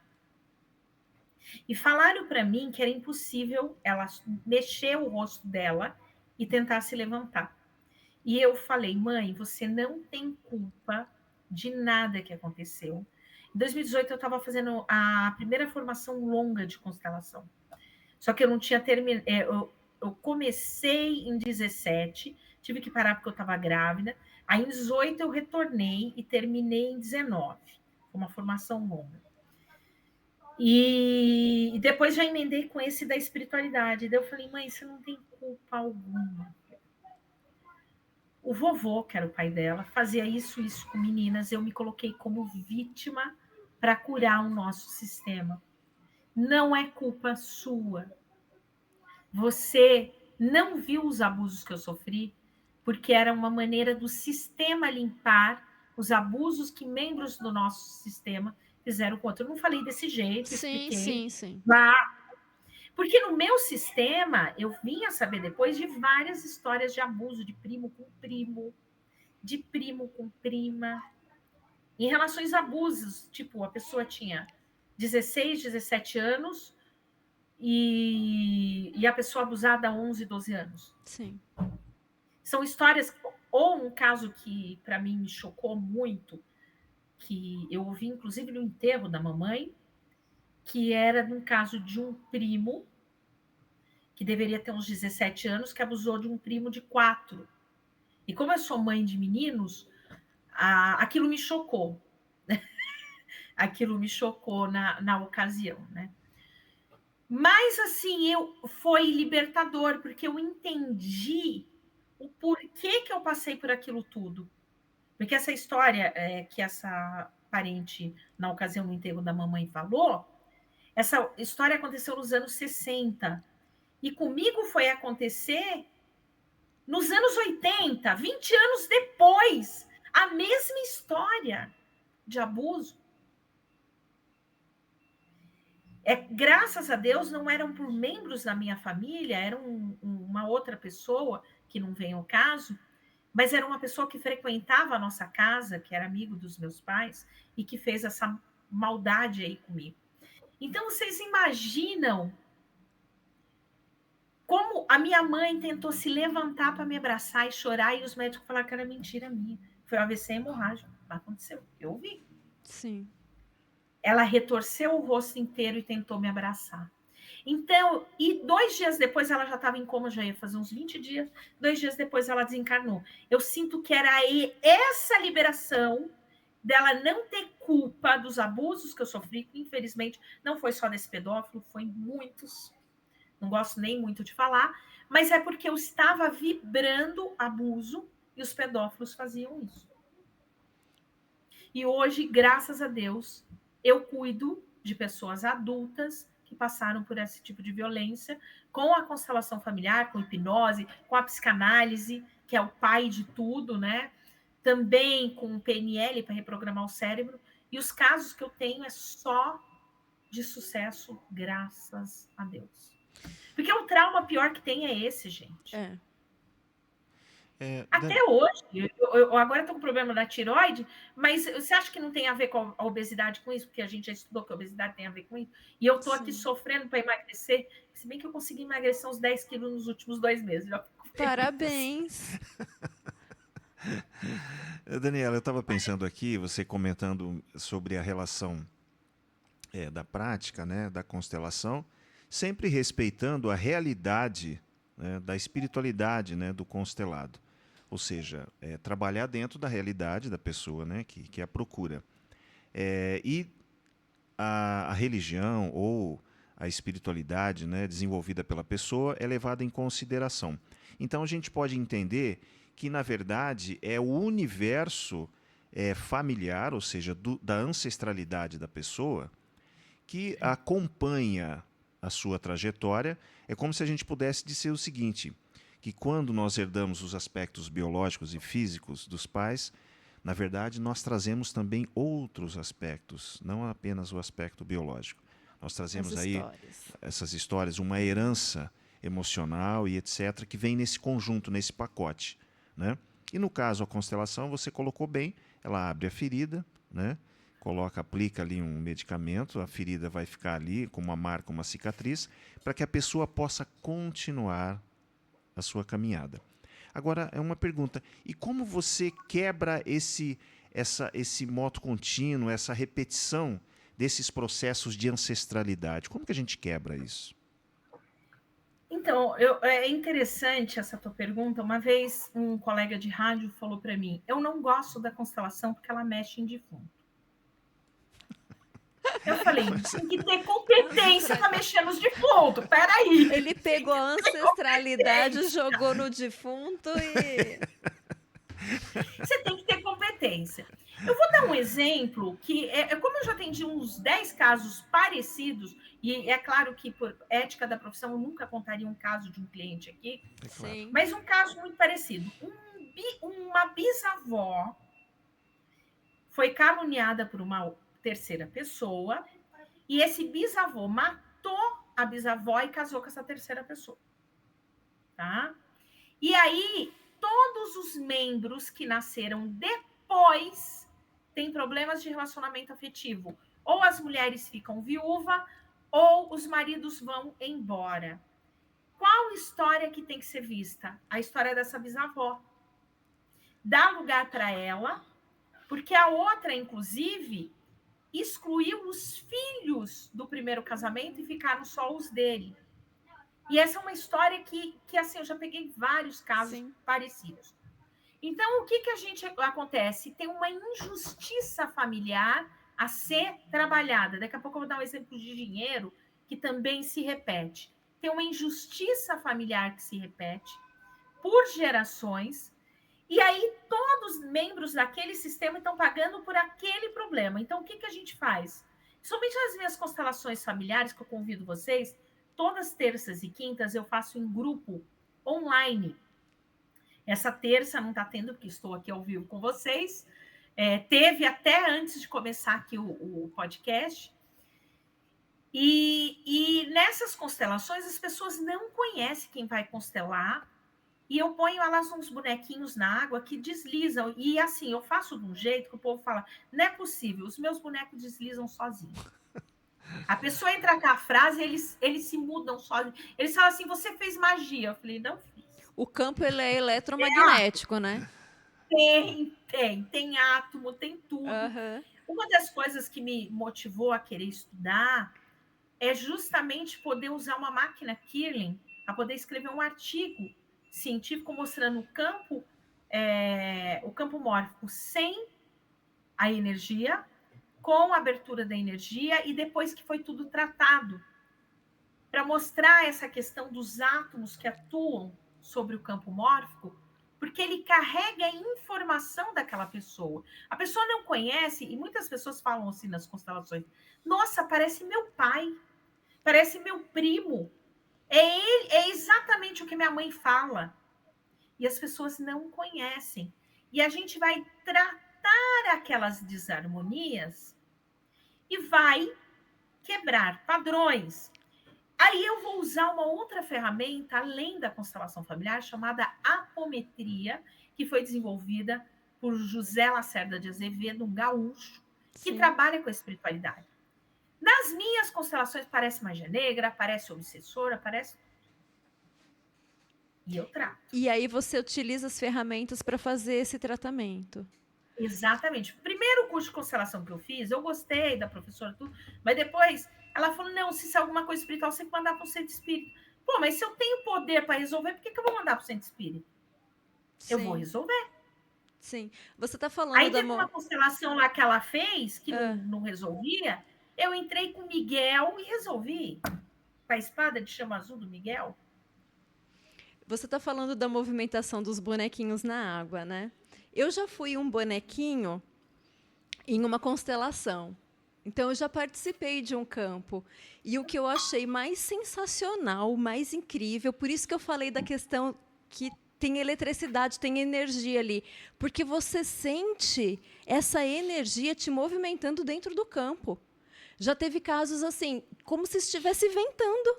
E falaram para mim que era impossível ela mexer o rosto dela e tentar se levantar. E eu falei, mãe, você não tem culpa de nada que aconteceu. Em 2018, eu estava fazendo a primeira formação longa de constelação. Só que eu não tinha terminado. Eu comecei em 17, tive que parar porque eu estava grávida. Aí, em 18, eu retornei e terminei em 19. Foi uma formação longa. E depois já emendei com esse da espiritualidade. Daí eu falei, mãe, você não tem culpa alguma. O vovô, que era o pai dela, fazia isso com meninas. Eu me coloquei como vítima para curar o nosso sistema. Não é culpa sua. Você não viu os abusos que eu sofri, porque era uma maneira do sistema limpar os abusos que membros do nosso sistema fizeram com outro. Eu não falei desse jeito, expliquei. Sim. Porque no meu sistema, eu vinha saber depois de várias histórias de abuso de primo com primo, de primo com prima, em relações a abusos. Tipo, a pessoa tinha 16, 17 anos e a pessoa abusada há 11, 12 anos. Sim. São histórias, ou um caso que para mim me chocou muito, que eu ouvi inclusive no enterro da mamãe, que era um caso de um primo que deveria ter uns 17 anos, que abusou de um primo de 4. E como eu sou mãe de meninos, aquilo me chocou. Aquilo me chocou na ocasião, né? Mas, assim, foi libertador, porque eu entendi o porquê que eu passei por aquilo tudo. Porque essa história que essa parente, na ocasião do enterro da mamãe, falou, essa história aconteceu nos anos 60. E comigo foi acontecer nos anos 80, 20 anos depois. A mesma história de abuso. Graças a Deus, não eram por membros da minha família, era uma outra pessoa, que não vem ao caso, mas era uma pessoa que frequentava a nossa casa, que era amigo dos meus pais, e que fez essa maldade aí comigo. Então, vocês imaginam como a minha mãe tentou se levantar para me abraçar e chorar, e os médicos falaram que era mentira minha. Foi um AVC hemorrágico. Aconteceu, eu vi. Sim. Ela retorceu o rosto inteiro e tentou me abraçar. Então, e 2 dias depois ela já estava em coma, já ia fazer uns 20 dias. 2 dias depois ela desencarnou. Eu sinto que era essa liberação dela não ter culpa dos abusos que eu sofri, que infelizmente não foi só desse pedófilo, foi muitos. Não gosto nem muito de falar, mas é porque eu estava vibrando abuso e os pedófilos faziam isso. E hoje, graças a Deus, eu cuido de pessoas adultas que passaram por esse tipo de violência, com a constelação familiar, com hipnose, com a psicanálise, que é o pai de tudo, né? Também com o PNL para reprogramar o cérebro. E os casos que eu tenho é só de sucesso, graças a Deus. Porque o trauma pior que tem é esse, gente. Até hoje, eu agora estou com problema da tireoide, mas você acha que não tem a ver com a obesidade com isso? Porque a gente já estudou que a obesidade tem a ver com isso. E eu estou aqui sofrendo para emagrecer, se bem que eu consegui emagrecer uns 10 quilos nos últimos 2 meses. Já Parabéns! Daniela, eu estava pensando aqui, você comentando sobre a relação da prática, né, da constelação, sempre respeitando a realidade né, da espiritualidade, né, do constelado. Ou seja, trabalhar dentro da realidade da pessoa, né, que a procura. E a religião ou a espiritualidade, né, desenvolvida pela pessoa é levada em consideração. Então a gente pode entender que, na verdade, é o universo familiar, ou seja, da ancestralidade da pessoa, que acompanha a sua trajetória. É como se a gente pudesse dizer o seguinte, que quando nós herdamos os aspectos biológicos e físicos dos pais, na verdade, nós trazemos também outros aspectos, não apenas o aspecto biológico. Nós trazemos aí essas histórias, uma herança emocional e etc., que vem nesse conjunto, nesse pacote, né? E no caso, a constelação, você colocou bem, ela abre a ferida, né? Aplica ali um medicamento, a ferida vai ficar ali com uma marca, uma cicatriz, para que a pessoa possa continuar a sua caminhada. Agora, é uma pergunta, e como você quebra esse moto contínuo, essa repetição desses processos de ancestralidade? Como que a gente quebra isso? Então, é interessante essa tua pergunta. Uma vez um colega de rádio falou para mim, eu não gosto da constelação porque ela mexe em defunto. Eu falei, tem que ter competência para mexer nos defuntos, peraí. Ele pegou a ancestralidade, jogou no defunto e... Você tem que ter competência. Eu vou dar um exemplo que, como eu já atendi uns 10 casos parecidos, e é claro que por ética da profissão eu nunca contaria um caso de um cliente aqui, Sim. mas um caso muito parecido. Uma bisavó foi caluniada por uma terceira pessoa, e esse bisavô matou a bisavó e casou com essa terceira pessoa. Tá? E aí, todos os membros que nasceram depois têm problemas de relacionamento afetivo. Ou as mulheres ficam viúvas, ou os maridos vão embora. Qual história que tem que ser vista? A história dessa bisavó. Dá lugar para ela, porque a outra, inclusive, excluiu os filhos do primeiro casamento e ficaram só os dele. E essa é uma história que assim, eu já peguei vários casos parecidos. Então, o que a gente acontece? Tem uma injustiça familiar a ser trabalhada. Daqui a pouco eu vou dar um exemplo de dinheiro que também se repete. Tem uma injustiça familiar que se repete por gerações, e aí todos os membros daquele sistema estão pagando por aquele problema. Então, o que a gente faz? Somente nas minhas constelações familiares, que eu convido vocês, todas terças e quintas eu faço em grupo online. Essa terça não está tendo, porque estou aqui ao vivo com vocês. Teve até antes de começar aqui o podcast. E nessas constelações, as pessoas não conhecem quem vai constelar. E eu ponho elas uns bonequinhos na água que deslizam. E assim, eu faço de um jeito que o povo fala, não é possível, os meus bonecos deslizam sozinhos. A pessoa entra com a frase, eles se mudam sozinhos. Eles falam assim, você fez magia. Eu falei, não fiz. O campo ele é eletromagnético, né? Tem átomo, tem tudo. Uhum. Uma das coisas que me motivou a querer estudar é justamente poder usar uma máquina Kirlian para poder escrever um artigo científico mostrando o campo mórfico sem a energia, com a abertura da energia e depois que foi tudo tratado, para mostrar essa questão dos átomos que atuam sobre o campo mórfico, porque ele carrega a informação daquela pessoa. A pessoa não conhece, e muitas pessoas falam assim nas constelações, nossa, parece meu pai, parece meu primo, é exatamente o que minha mãe fala. E as pessoas não conhecem. E a gente vai tratar aquelas desarmonias e vai quebrar padrões. Aí eu vou usar uma outra ferramenta, além da constelação familiar, chamada apometria, que foi desenvolvida por José Lacerda de Azevedo, um gaúcho, que trabalha com a espiritualidade. Nas minhas constelações parece magia negra, parece obsessora, parece... E eu trato. E aí você utiliza as ferramentas para fazer esse tratamento. Exatamente. Primeiro curso de constelação que eu fiz, eu gostei da professora, tudo, mas depois ela falou, não, se isso é alguma coisa espiritual, você tem que mandar para o centro espírita. Pô, mas se eu tenho poder para resolver, por que eu vou mandar para o centro espírita? Eu vou Sim, resolver. sim. Você está falando Aí da... teve uma constelação lá que ela fez, que Ah, não resolvia. Eu entrei com o Miguel e resolvi. Com a espada de chama azul do Miguel. você está falando da movimentação dos bonequinhos na água, né? Eu já fui um bonequinho em uma constelação. Então, eu já participei de um campo. E o que eu achei mais sensacional, mais incrível, por isso que eu falei da questão que tem eletricidade, tem energia ali. Porque você sente essa energia te movimentando dentro do campo. Já teve casos assim, como se estivesse ventando.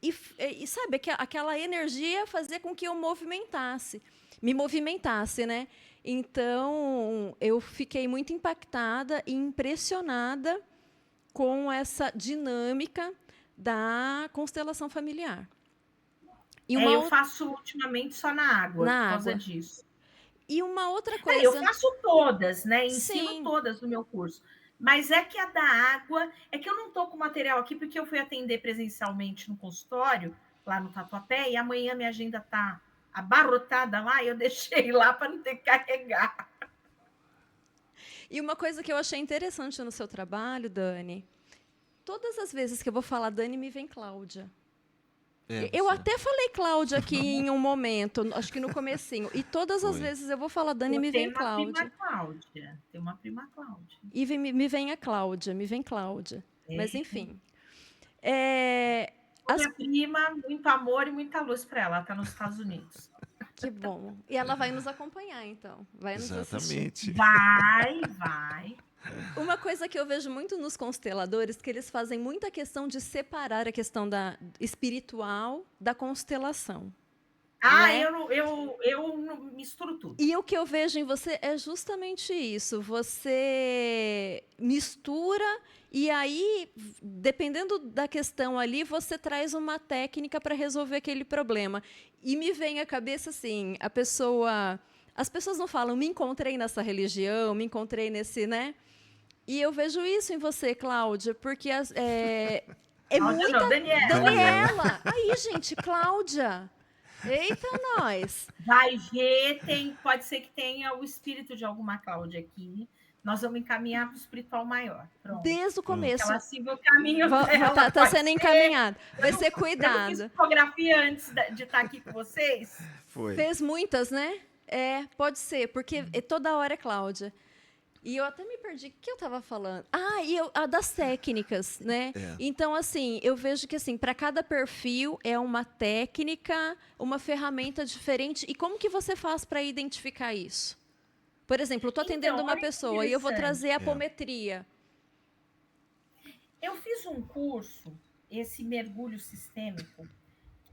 E sabe, aquela energia fazia com que eu me movimentasse, né? Então, eu fiquei muito impactada e impressionada com essa dinâmica da constelação familiar. E uma Eu outra faço ultimamente só na água, por na causa água. disso. E uma outra Eu coisa, faço todas, né? Ensino sim, todas no meu curso. Mas é que a da água, é que eu não estou com material aqui, porque eu fui atender presencialmente no consultório, lá no Tatuapé, e amanhã minha agenda está abarrotada lá, e eu deixei lá para não ter que carregar. e uma coisa que eu achei interessante no seu trabalho, Dani, todas as vezes que eu vou falar Dani, me vem Cláudia. Eu Você até falei Cláudia aqui em um momento, acho que no comecinho. E todas as foi. vezes eu vou falar Dani, Eu me vem tenho uma prima Cláudia. Cláudia. Tem uma prima Cláudia. E me vem a Cláudia, me vem Cláudia. Mas, É. enfim. É, as, Minha prima, muito amor e muita luz para ela. Ela está nos Estados Unidos. que bom. E ela vai nos acompanhar, então. Vai nos assistir. Exatamente. Vai. Uma coisa que eu vejo muito nos consteladores, que eles fazem muita questão de separar a questão da espiritual da constelação. Né? Eu não misturo tudo. E o que eu vejo em você é justamente isso. Você mistura e aí, dependendo da questão ali, você traz uma técnica para resolver aquele problema. E me vem à cabeça assim, as pessoas não falam, me encontrei nessa religião, me encontrei nesse, né? E eu vejo isso em você, Cláudia, porque é Cláudia muita não, Daniela. Daniela. Aí, gente, Cláudia. Eita, nós. Vai ver, pode ser que tenha o espírito de alguma Cláudia aqui. Nós vamos encaminhar para o espiritual maior. Pronto. Desde o Pronto. começo. Ela siga o caminho dela. Tá sendo encaminhado. Vai ser Eu não fiz cuidado. fotografia antes de estar aqui com vocês. Foi. Fez muitas, né? É, pode ser, porque toda hora é Cláudia. E eu até me perdi. O que eu estava falando? Ah, a das técnicas, né? É. Então, assim, eu vejo que assim, para cada perfil é uma técnica, uma ferramenta diferente. E como que você faz para identificar isso? Por exemplo, eu estou atendendo uma olha que pessoa e eu vou trazer a É. apometria. Eu fiz um curso, esse mergulho sistêmico,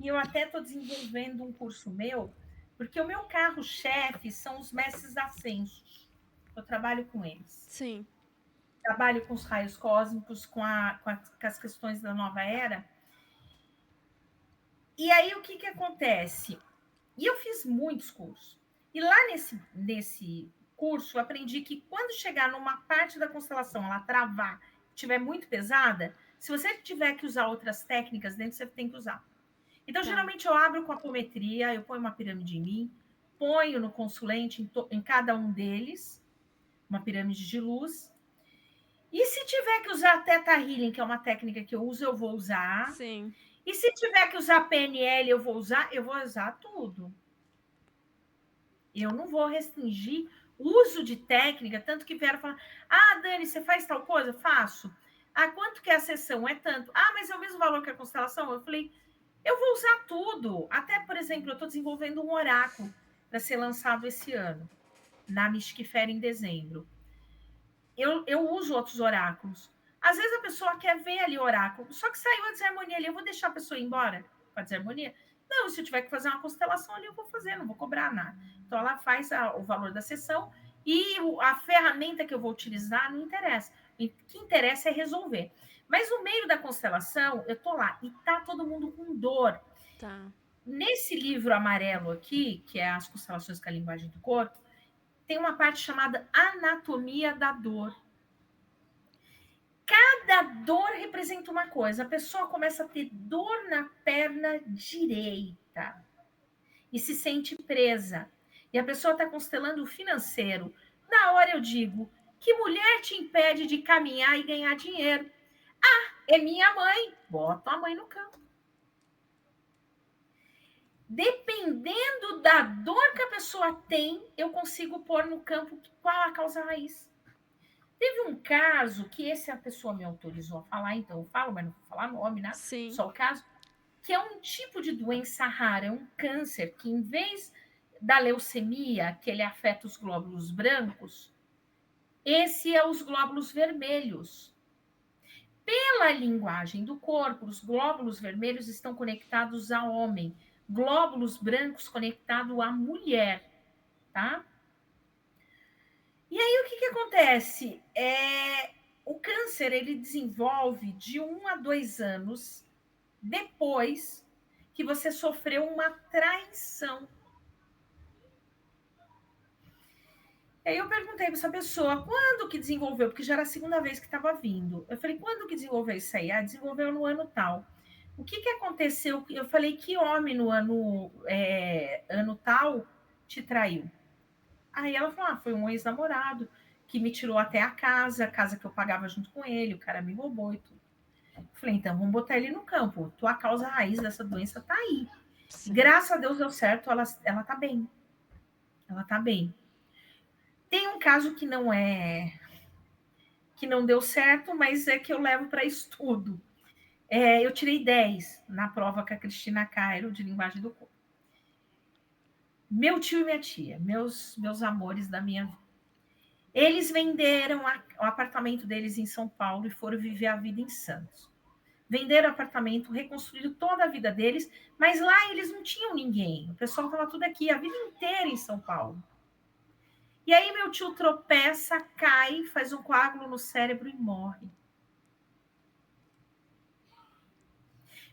e eu até estou desenvolvendo um curso meu, porque o meu carro-chefe são os mestres ascensos. Eu trabalho com eles. Sim. Trabalho com os raios cósmicos, com as questões da nova era. E aí, o que acontece? E eu fiz muitos cursos. E lá nesse curso, eu aprendi que quando chegar numa parte da constelação, ela travar, estiver muito pesada, se você tiver que usar outras técnicas dentro, você tem que usar. Então, geralmente, eu abro com apometria, eu ponho uma pirâmide em mim, ponho no consulente em cada um deles, uma pirâmide de luz. E se tiver que usar Theta Healing, que é uma técnica que eu uso, eu vou usar. Sim. E se tiver que usar PNL, eu vou usar tudo. Eu não vou restringir o uso de técnica, tanto que vieram falar, Dani, você faz tal coisa? Faço. Quanto que é a sessão? É tanto. Mas é o mesmo valor que a constelação? Eu falei, eu vou usar tudo. Até, por exemplo, eu estou desenvolvendo um oráculo para ser lançado esse ano, na Mystic Fair em dezembro. Eu uso outros oráculos. Às vezes a pessoa quer ver ali o oráculo, só que saiu a desarmonia ali, eu vou deixar a pessoa ir embora com a desarmonia? Não, se eu tiver que fazer uma constelação ali, eu vou fazer, não vou cobrar nada. Então, ela faz o valor da sessão e a ferramenta que eu vou utilizar não interessa. O que interessa é resolver. Mas no meio da constelação, eu tô lá e tá todo mundo com dor. Tá. Nesse livro amarelo aqui, que é As Constelações com a Linguagem do Corpo, tem uma parte chamada Anatomia da Dor. Cada dor representa uma coisa. A pessoa começa a ter dor na perna direita e se sente presa. E a pessoa está constelando o financeiro. Na hora eu digo, que mulher te impede de caminhar e ganhar dinheiro? Ah, é minha mãe. Bota a mãe no campo. Dependendo da dor que a pessoa tem, eu consigo pôr no campo qual a causa raiz. Teve um caso que a pessoa me autorizou a falar, então eu falo, mas não vou falar nome, né? Sim. Só o caso, que é um tipo de doença rara, é um câncer que, em vez da leucemia, que ele afeta os glóbulos brancos, esse é os glóbulos vermelhos. Pela linguagem do corpo, os glóbulos vermelhos estão conectados ao homem, glóbulos brancos conectados à mulher, tá? E aí, o que acontece? O câncer, ele desenvolve de 1 a 2 anos depois que você sofreu uma traição. E aí eu perguntei para essa pessoa, quando que desenvolveu? Porque já era a segunda vez que estava vindo. Eu falei, quando que desenvolveu isso aí? Ah, desenvolveu no ano tal. O que aconteceu? Eu falei, que homem no ano tal te traiu? Aí ela falou, foi um ex-namorado que me tirou até a casa que eu pagava junto com ele, o cara me roubou e tudo. Eu falei, então, vamos botar ele no campo. Tua causa raiz dessa doença tá aí. Graças a Deus deu certo, ela tá bem. Ela tá bem. Tem um caso que não deu certo, mas é que eu levo para estudo. Eu tirei 10 na prova com a Cristina Cairo de linguagem do corpo. Meu tio e minha tia, meus amores da minha vida. Eles venderam o apartamento deles em São Paulo e foram viver a vida em Santos. Venderam o apartamento, reconstruíram toda a vida deles, mas lá eles não tinham ninguém. O pessoal estava tudo aqui, a vida inteira em São Paulo. E aí meu tio tropeça, cai, faz um coágulo no cérebro e morre.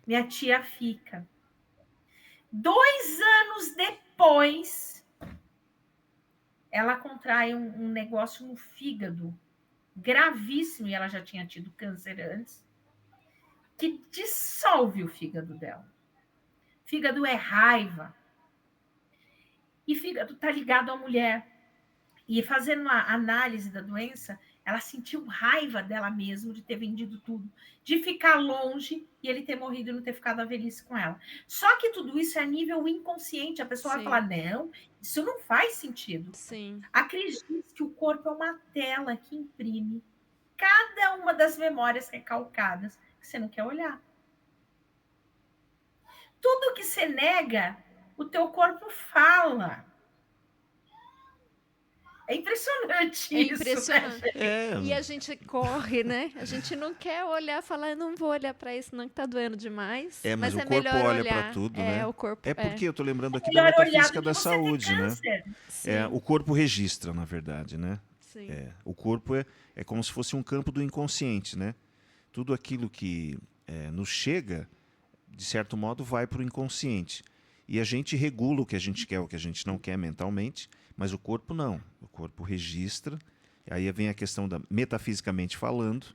Minha tia fica. 2 anos depois, ela contrai um negócio no fígado, gravíssimo, e ela já tinha tido câncer antes, que dissolve o fígado dela. Fígado é raiva. E fígado está ligado à mulher. E fazendo uma análise da doença, ela sentiu raiva dela mesma de ter vendido tudo, de ficar longe e ele ter morrido e não ter ficado a velhice com ela. Só que tudo isso é a nível inconsciente. A pessoa vai falar, não, isso não faz sentido. Sim. Acredite que o corpo é uma tela que imprime cada uma das memórias recalcadas que você não quer olhar. Tudo que você nega, o teu corpo fala. É impressionante isso. Impressionante. Né? E a gente corre, né? A gente não quer olhar, falar, eu não vou olhar para isso, não, que tá doendo demais. Mas o é corpo melhor olha olhar. para tudo, né? O corpo, porque eu tô lembrando aqui melhor da metafísica olhar do da que você saúde, ter né? câncer. O corpo registra, na verdade, né? Sim. O corpo é como se fosse um campo do inconsciente, né? Tudo aquilo que nos chega, de certo modo, vai para o inconsciente. E a gente regula o que a gente quer, o que a gente não quer mentalmente, mas o corpo não. O corpo registra. Aí vem a questão da metafisicamente falando,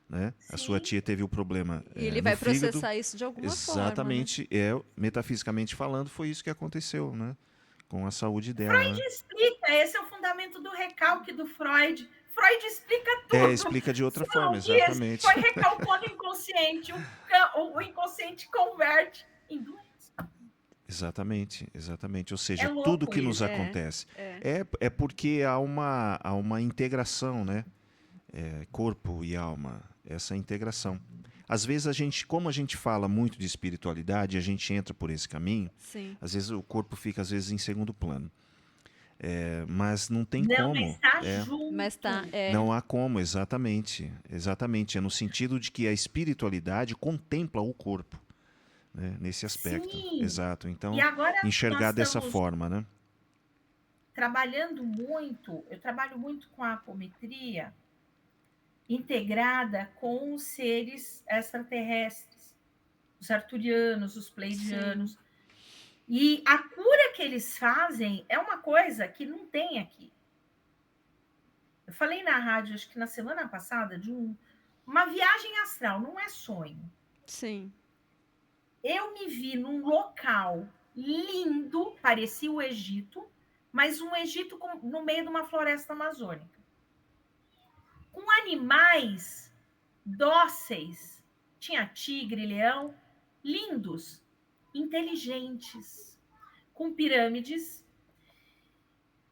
né? A sua tia teve o problema e ele vai processar isso de alguma forma. Exatamente. Né? Metafisicamente falando, foi isso que aconteceu, né? Com a saúde dela. Freud explica, esse é o fundamento do recalque do Freud. Freud explica tudo. Explica de outra forma, exatamente. Foi recalcando o inconsciente, o inconsciente converte em doença. Exatamente. Ou seja, tudo que nos acontece é porque há uma integração, né? Corpo e alma, essa integração. Às vezes como a gente fala muito de espiritualidade, a gente entra por esse caminho. Sim. Às vezes o corpo fica em segundo plano. Mas não tem não, como. Mas tá junto. Mas tá, Não há como, exatamente. É no sentido de que a espiritualidade contempla o corpo, né? Nesse aspecto. Sim. Exato. Então, agora enxergar dessa forma, né? Eu trabalho muito com a apometria integrada com os seres extraterrestres, os arturianos, os pleiadianos. Sim. E a cura que eles fazem é uma coisa que não tem aqui. Eu falei na rádio, acho que na semana passada, de Uma viagem astral, não é sonho. Sim. Eu me vi num local lindo, parecia o Egito, mas um Egito no meio de uma floresta amazônica. Com animais dóceis. Tinha tigre, leão, lindos, inteligentes, com pirâmides.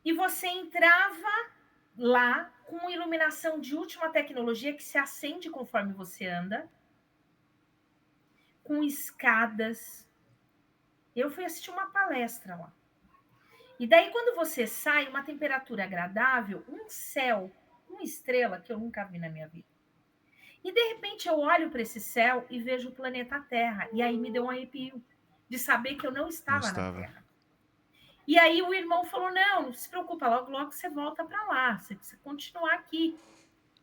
E você entrava lá com iluminação de última tecnologia que se acende conforme você anda, com escadas. Eu fui assistir uma palestra lá. E daí, quando você sai, uma temperatura agradável, um céu, uma estrela que eu nunca vi na minha vida. E, de repente, eu olho para esse céu e vejo o planeta Terra. E aí me deu um arrepio de saber que eu não estava na Terra. E aí o irmão falou, não se preocupa, logo, logo você volta para lá. Você precisa continuar aqui.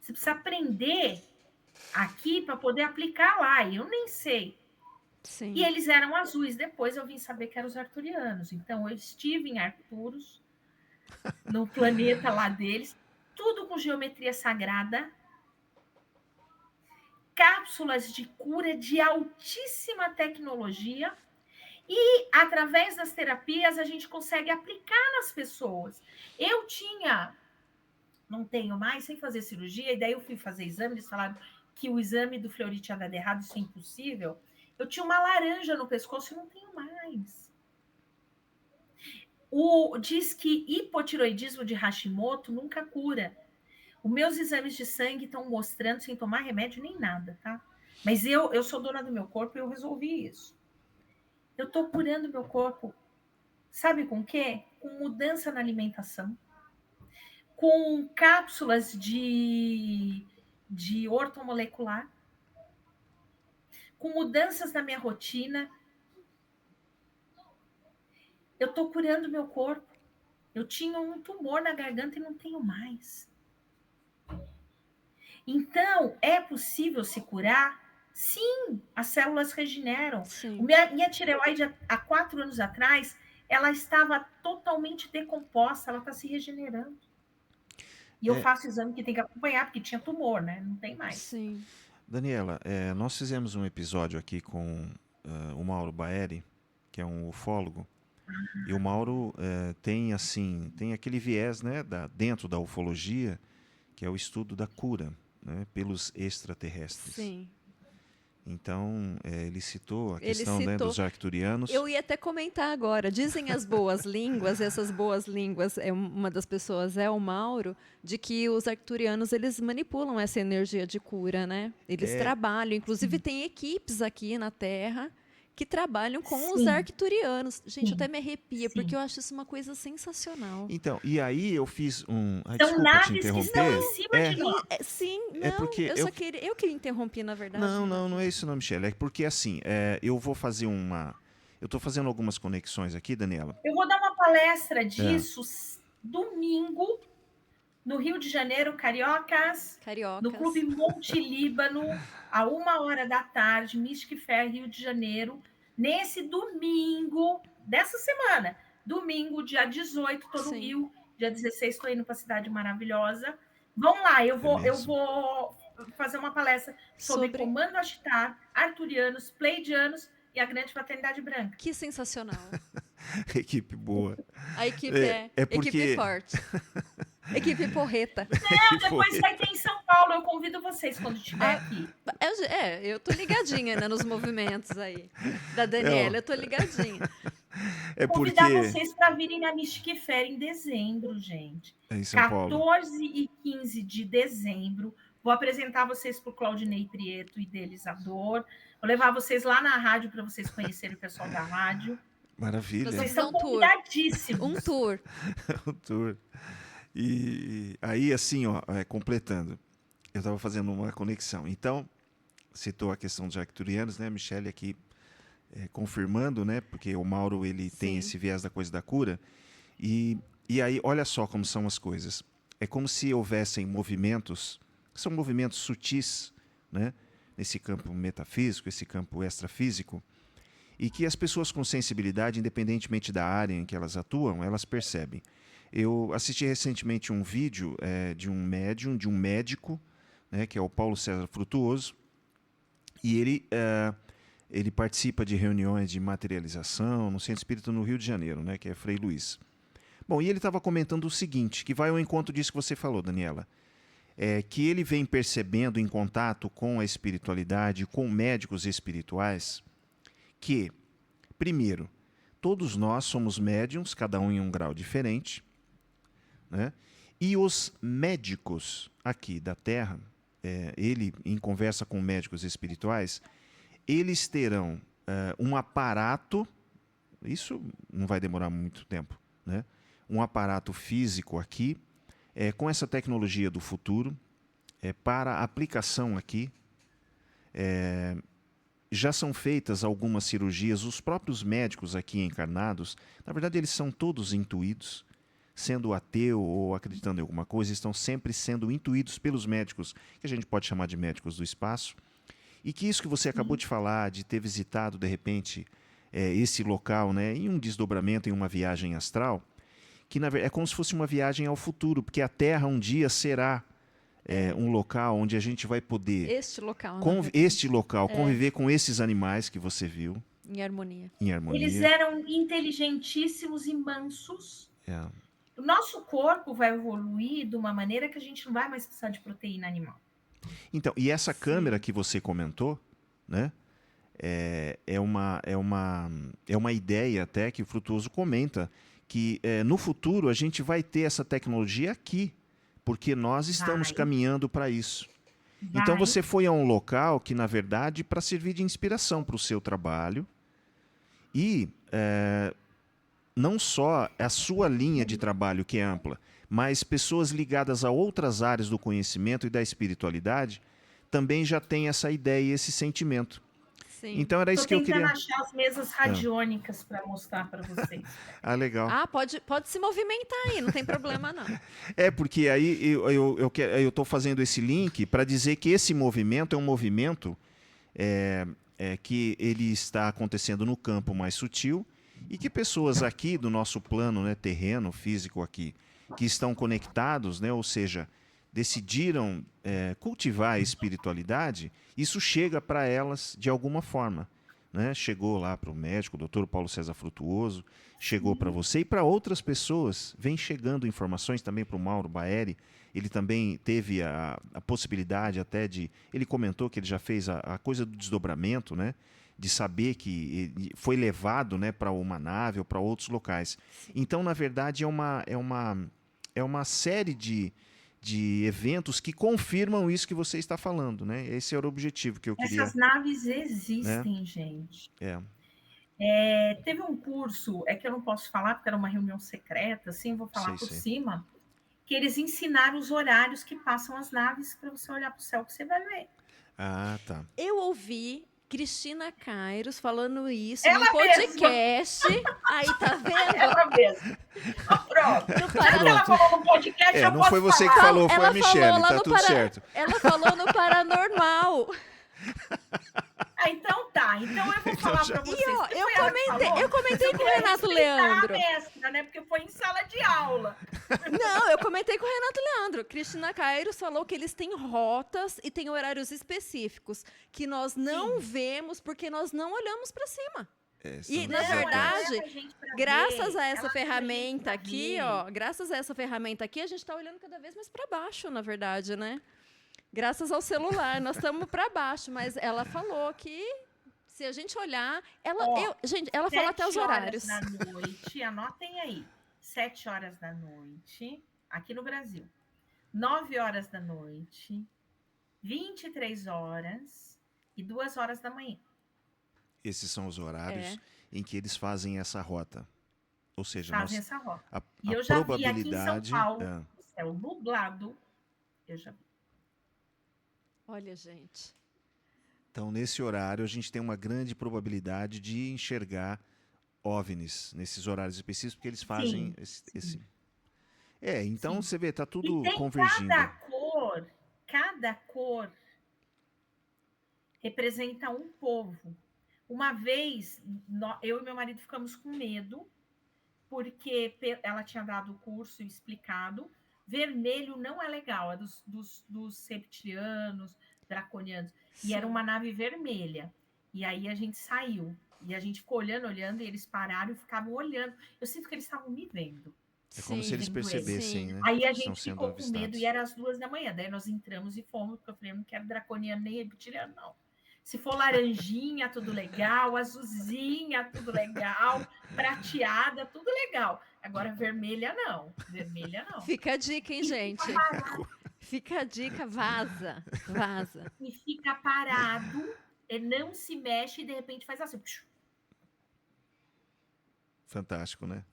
Você precisa aprender aqui para poder aplicar lá. E eu nem sei. Sim. E eles eram azuis. Depois eu vim saber que eram os arturianos. Então, eu estive em Arcturus, no planeta lá deles, tudo com geometria sagrada, cápsulas de cura de altíssima tecnologia, e, através das terapias, a gente consegue aplicar nas pessoas. Eu não tenho mais, sem fazer cirurgia, e daí eu fui fazer exame, eles falaram que o exame do Fleury tinha dado errado, isso é impossível. Eu tinha uma laranja no pescoço e não tenho mais. Diz que hipotiroidismo de Hashimoto nunca cura. Os meus exames de sangue estão mostrando, sem tomar remédio nem nada, tá? Mas eu sou dona do meu corpo e eu resolvi isso. Eu estou curando meu corpo, sabe com o quê? Com mudança na alimentação, com cápsulas de ortomolecular, com mudanças na minha rotina. Eu estou curando meu corpo. Eu tinha um tumor na garganta e não tenho mais. Então, é possível se curar? Sim, as células regeneram. Minha tireoide, há 4 anos atrás, ela estava totalmente decomposta, ela está se regenerando. E eu faço exame que tem que acompanhar, porque tinha tumor, né? Não tem mais. Sim. Daniela, nós fizemos um episódio aqui com o Mauro Baeri, que é um ufólogo, e o Mauro tem aquele viés, né, dentro da ufologia, que é o estudo da cura, né, pelos extraterrestres. Sim. Então, ele citou a questão, né, dos arcturianos. Eu ia até comentar agora. Dizem as boas línguas, essas boas línguas, uma das pessoas é o Mauro, de que os arcturianos eles manipulam essa energia de cura, né? Eles trabalham. Inclusive, tem equipes aqui na Terra que trabalham com os arcturianos. Gente, até me arrepia, porque eu acho isso uma coisa sensacional. Então, e aí eu fiz um... São naves que estão em cima de nós. Sim, não, eu queria interromper, na verdade. Não é isso não, Michele. É porque, assim, eu vou fazer eu estou fazendo algumas conexões aqui, Daniela. Eu vou dar uma palestra disso domingo, no Rio de Janeiro, Cariocas. No Clube Monte Líbano, à 1h da tarde, Mystic Fair, Rio de Janeiro. Nesse domingo, dessa semana, domingo, dia 18, estou no Rio, dia 16 estou indo para a cidade maravilhosa. Vão lá, eu vou fazer uma palestra sobre Comando Ashtar, Arturianos, Pleiadianos e a Grande Fraternidade Branca. Que sensacional. Equipe boa. A equipe equipe forte. Equipe porreta. Não, depois vai ter em São Paulo. Eu convido vocês quando estiver aqui. Eu tô ligadinha, né, nos movimentos aí da Daniela. Eu tô ligadinha. Convidar vocês para virem na Mystic Fair em dezembro, gente. Em São Paulo. 14 e 15 de dezembro. Vou apresentar vocês para o Claudinei Prieto, idealizador. Vou levar vocês lá na rádio para vocês conhecerem o pessoal da rádio. Maravilha. Vocês são convidadíssimos. Um tour. Um tour. E aí, assim, completando, eu estava fazendo uma conexão. Então, citou a questão dos arcturianos, né? Michele aqui confirmando, né? Porque o Mauro ele tem esse viés da coisa da cura. E aí, olha só como são as coisas. É como se houvessem movimentos, que são movimentos sutis, né? Nesse campo metafísico, esse campo extrafísico, e que as pessoas com sensibilidade, independentemente da área em que elas atuam, elas percebem. Eu assisti recentemente um vídeo de um médium, de um médico, né, que é o Paulo César Frutuoso, e ele participa de reuniões de materialização no Centro Espírita no Rio de Janeiro, né, que é Frei Luiz. Bom, e ele estava comentando o seguinte, que vai ao encontro disso que você falou, Daniela, que ele vem percebendo em contato com a espiritualidade, com médicos espirituais, que, primeiro, todos nós somos médiums, cada um em um grau diferente, né? E os médicos aqui da Terra, ele, em conversa com médicos espirituais, eles terão um aparato, isso não vai demorar muito tempo, né? Um aparato físico aqui, com essa tecnologia do futuro, para aplicação aqui. Já são feitas algumas cirurgias, os próprios médicos aqui encarnados, na verdade eles são todos intuídos, sendo ateu ou acreditando em alguma coisa, estão sempre sendo intuídos pelos médicos, que a gente pode chamar de médicos do espaço, e que isso que você acabou de falar, de ter visitado de repente esse local, né, em um desdobramento, em uma viagem astral, que é como se fosse uma viagem ao futuro, porque a Terra um dia será um local onde a gente vai poder Este local, conviver com esses animais que você viu. Em harmonia. Eles eram inteligentíssimos e mansos. O nosso corpo vai evoluir de uma maneira que a gente não vai mais precisar de proteína animal. Então, e essa câmera que você comentou, né? É uma ideia até que o Frutuoso comenta, que no futuro a gente vai ter essa tecnologia aqui, porque nós estamos caminhando para isso. Então você foi a um local que, na verdade, para servir de inspiração para o seu trabalho e não só a sua linha de trabalho que é ampla, mas pessoas ligadas a outras áreas do conhecimento e da espiritualidade também já têm essa ideia e esse sentimento. Sim. Então era isso que eu queria... Tô tentando achar as mesas radiônicas para mostrar para vocês. Legal. Pode se movimentar aí, não tem problema não. Porque aí eu estou fazendo esse link para dizer que esse movimento é um movimento que ele está acontecendo no campo mais sutil e que pessoas aqui do nosso plano, né, terreno, físico aqui, que estão conectados, né, ou seja, decidiram cultivar a espiritualidade, isso chega para elas de alguma forma. Né? Chegou lá para o médico, o doutor Paulo César Frutuoso, chegou para você e para outras pessoas. Vem chegando informações também para o Mauro Baeri. Ele também teve a possibilidade até de... Ele comentou que ele já fez a coisa do desdobramento, né? De saber que ele foi levado, né, para uma nave ou para outros locais. Então, na verdade, é uma série de eventos que confirmam isso que você está falando, né? Esse era o objetivo que eu queria... Essas naves existem, né? Gente. Teve um curso, que eu não posso falar porque era uma reunião secreta, assim, vou falar por cima, que eles ensinaram os horários que passam as naves para você olhar para o céu que você vai ver. Tá. Eu ouvi Cristina Kairos falando isso no podcast. Aí, tá vendo? Ela mesma. Pronto. Já que ela falou no podcast, eu não posso foi você falar. que falou, foi a Michelle, tá tudo certo. Ela falou no Paranormal. Então tá. Então eu vou falar para vocês. Eu comentei com o Renato Leandro. A mestra, né? Porque foi em sala de aula. Não, eu comentei com o Renato Leandro. Cristina Kairos falou que eles têm rotas e têm horários específicos que nós não vemos porque nós não olhamos para cima. E, na verdade, graças a essa ferramenta aqui, a gente está olhando cada vez mais para baixo, na verdade, né? Graças ao celular, nós estamos para baixo, mas ela falou que se a gente olhar, ela fala até os horários. 7 horas da noite, anotem aí. 7 horas da noite, aqui no Brasil. 9 horas da noite, 23 horas e 2 horas da manhã. Esses são os horários em que eles fazem essa rota. Ou seja, essa rota. E eu já vi aqui em São Paulo, o céu nublado, eu já vi. Olha, gente. Então, nesse horário, a gente tem uma grande probabilidade de enxergar OVNIs, nesses horários específicos, porque eles fazem esse... Então você vê, tá tudo convergindo. Cada cor representa um povo. Uma vez, eu e meu marido ficamos com medo, porque ela tinha dado o curso e explicado, Vermelho não é legal, é dos reptilianos, draconianos. E Sim. era uma nave vermelha. E aí a gente saiu. E a gente ficou olhando, e eles pararam e ficavam olhando. Eu sinto que eles estavam me vendo. É como se eles Sim, percebessem, sim. né? Aí a Que estão gente sendo ficou com medo avistados. e era as 2 da manhã. Daí nós entramos e fomos, porque eu falei, eu não quero draconiano nem reptiliano, não. Se for laranjinha, tudo legal, azulzinha, tudo legal, prateada, tudo legal. Agora, vermelha, não. Vermelha, não. Fica a dica, hein, E fica, gente? Fica a dica, vaza, vaza. e fica parado, e não se mexe e de repente faz assim. Fantástico, né?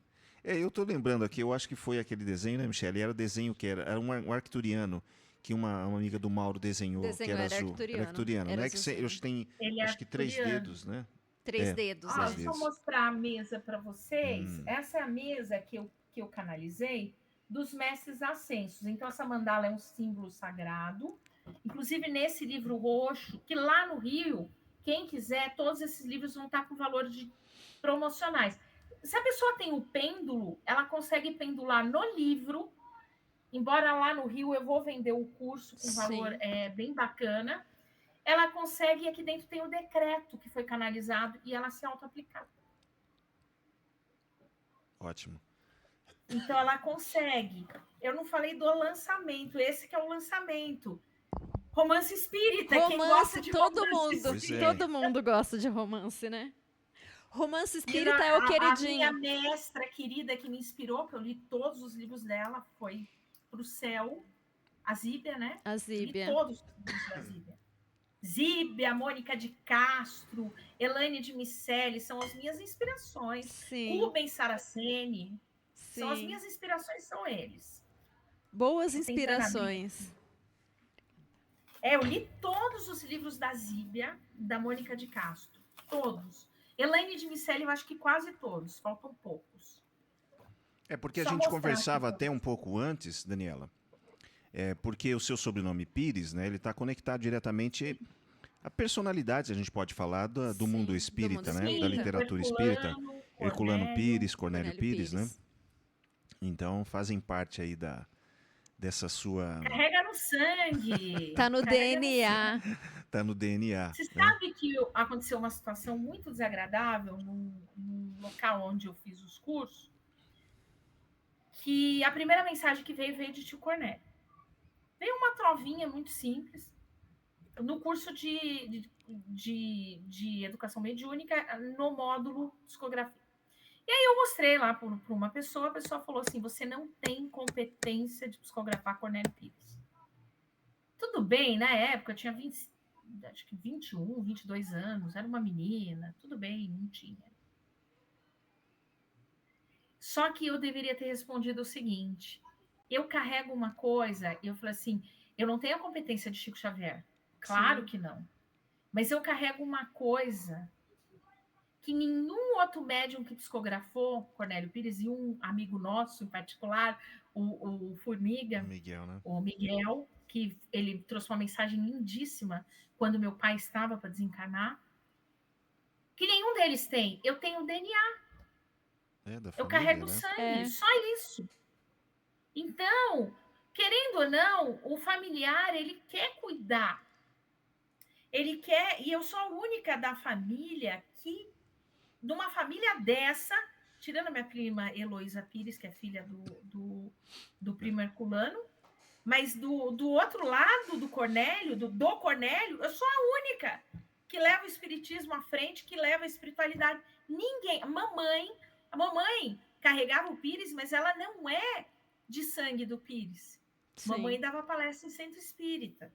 Eu tô lembrando aqui, eu acho que foi aquele desenho, né, Michele? Era o desenho que era um arcturiano que uma amiga do Mauro desenhou, que Desenho era era azul. arcturiano. Era arcturiano, Era né? Que azulzinho. hoje tem, Ele é acho que 3 arcturiano. dedos, né? 3 dedos, Ah, três é. deixa eu dedos. mostrar a mesa para vocês. Essa é a mesa que eu canalizei dos mestres ascensos. Então, essa mandala é um símbolo sagrado. Inclusive, nesse livro roxo, que lá no Rio, quem quiser, todos esses livros vão estar com valores promocionais. Se a pessoa tem o pêndulo, ela consegue pendular no livro. Embora lá no Rio eu vou vender o curso com valor bem bacana, ela consegue, aqui dentro tem o decreto que foi canalizado e ela se auto-aplicar. Ótimo. Então ela consegue. Eu não falei do lançamento, esse que é o lançamento. Romance espírita, quem gosta Romance, de todo romance mundo. Pois é. Todo mundo gosta de romance, né? Romance espírita espírita. é o A minha queridinho. mestra querida que me inspirou, que eu li todos os livros dela, foi Pro Céu, a Zíbia, né? A Eu li Zíbia. todos os livros da Zíbia. Zíbia, Mônica de Castro, Elaine de Miceli, são as minhas inspirações. Sim, Rubens Saraceni, são as sim. minhas inspirações, são eles. Boas Tô tentando abrir. inspirações. Eu li todos os livros da Zíbia, da Mônica de Castro. Todos. Elaine de Miceli, eu acho que quase todos, faltam poucos. É porque a Só gente mostrar conversava aqui pra até um pouco antes, Daniela, porque o seu sobrenome Pires, né, ele está conectado diretamente à personalidade, a gente pode falar, do Sim, mundo do espírita, mundo né, espírita. da literatura espírita. Herculano Pires, Cornélio Cornélio Pires, né? Então fazem parte aí dessa sua... Carrega no sangue. Tá no Carrega DNA. Tá no DNA, Você né? sabe que aconteceu uma situação muito desagradável num local onde eu fiz os cursos, que a primeira mensagem que veio de tio Cornélio. Veio uma trovinha muito simples, no curso de educação mediúnica, no módulo psicografia. E aí eu mostrei lá para uma pessoa, a pessoa falou assim, você não tem competência de psicografar Cornélio Pires. Tudo bem, na época eu tinha 20, acho que 21, 22 anos, era uma menina, tudo bem, não tinha. Só que eu deveria ter respondido o seguinte, eu carrego uma coisa, eu falei assim, eu não tenho a competência de Chico Xavier, claro Sim. que não, mas eu carrego uma coisa que nenhum outro médium que psicografou Cornélio Pires, e um amigo nosso em particular, o Formiga, Miguel, né? o Miguel, que ele trouxe uma mensagem lindíssima quando meu pai estava para desencarnar, que nenhum deles tem. Eu tenho DNA, Da eu família, carrego né? sangue, só isso. Então, querendo ou não, o familiar, ele quer cuidar. Ele quer, e eu sou a única da família que, de uma família dessa, tirando a minha prima Heloísa Pires, que é filha do primo Herculano, mas do outro lado do Cornélio, do Cornélio, eu sou a única que leva o espiritismo à frente, que leva a espiritualidade. Ninguém, a mamãe carregava o Pires, mas ela não é de sangue do Pires. Sim. Mamãe dava palestra em centro espírita.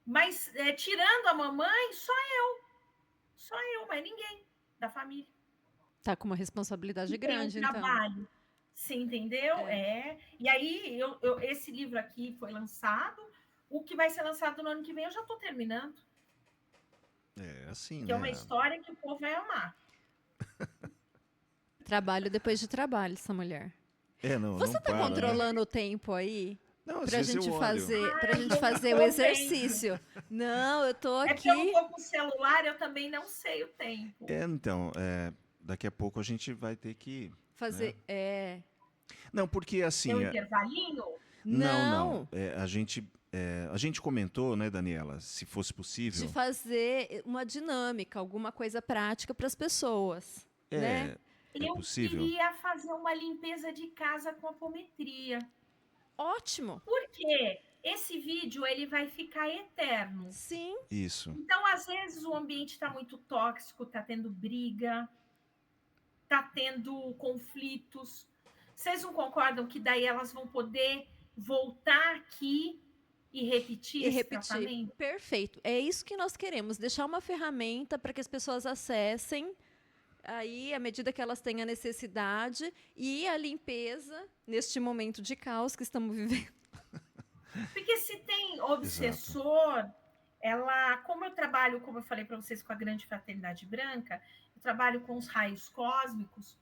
Mas, tirando a mamãe, só eu, mas ninguém da família. Tá com uma responsabilidade E grande, tem um trabalho. Você entendeu? E aí, esse livro aqui foi lançado. O que vai ser lançado no ano que vem, eu já estou terminando. Assim, Que né? é uma história que o povo vai amar. Trabalho depois de trabalho, essa mulher. Não, Você não tá para, controlando né? o tempo aí? Não, às Pra vezes gente eu olho. fazer, pra gente eu fazer não o tô exercício. Não, eu tô É porque eu não aqui. estou com o celular, eu também não sei o tempo. Então, daqui a pouco a gente vai ter que... Fazer. Não, porque assim... Tem um intervalinho? Não, Não, a gente comentou, né, Daniela, se fosse de possível. fazer uma dinâmica, alguma coisa prática para as pessoas, né? É Eu possível? queria fazer uma limpeza de casa com apometria. Ótimo. Porque esse vídeo ele vai ficar eterno. Sim, Isso. Então, às vezes, o ambiente está muito tóxico, está tendo briga, está tendo conflitos. Vocês não concordam que daí elas vão poder voltar aqui e repetir e esse repetir. tratamento? Perfeito. É isso que nós queremos, deixar uma ferramenta para que as pessoas acessem aí à medida que elas têm a necessidade e a limpeza neste momento de caos que estamos vivendo. Porque se tem Exato. obsessor, ela, como eu trabalho, como eu falei para vocês, com a grande fraternidade branca, eu trabalho com os raios cósmicos,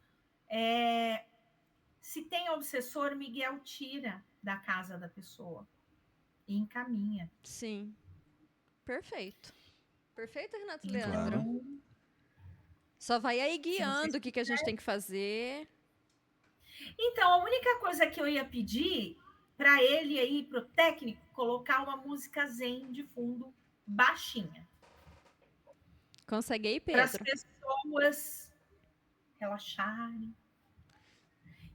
se tem obsessor, Miguel tira da casa da pessoa e encaminha. Sim. Perfeito. Perfeito, Renato Então, Leandro. Claro. Só vai aí se vocês guiando o que a gente tem que fazer. Então, a única coisa que eu ia pedir para ele aí, para o técnico, colocar uma música zen de fundo, baixinha. Consegue aí, Para as Pedro? pessoas relaxarem.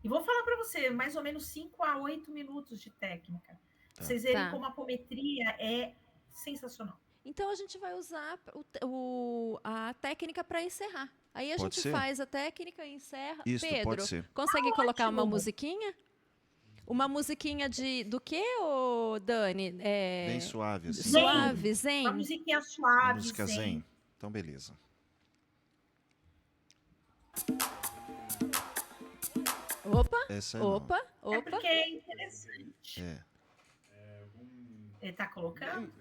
E vou falar para você, mais ou menos 5 a 8 minutos de técnica. Pra vocês verem Tá. como a apometria é sensacional. Então a gente vai usar a técnica para encerrar. Aí a Pode gente ser? faz a técnica e encerra. Isso, Pedro, pode ser. consegue colocar uma ótimo. musiquinha? Uma musiquinha do quê, ô Dani? Bem suave, assim. Suave, zen? Uma musiquinha Uma suave, música zen. zen. Então, beleza. Opa, Essa é opa, É opa. porque é interessante. É. Ele tá colocando?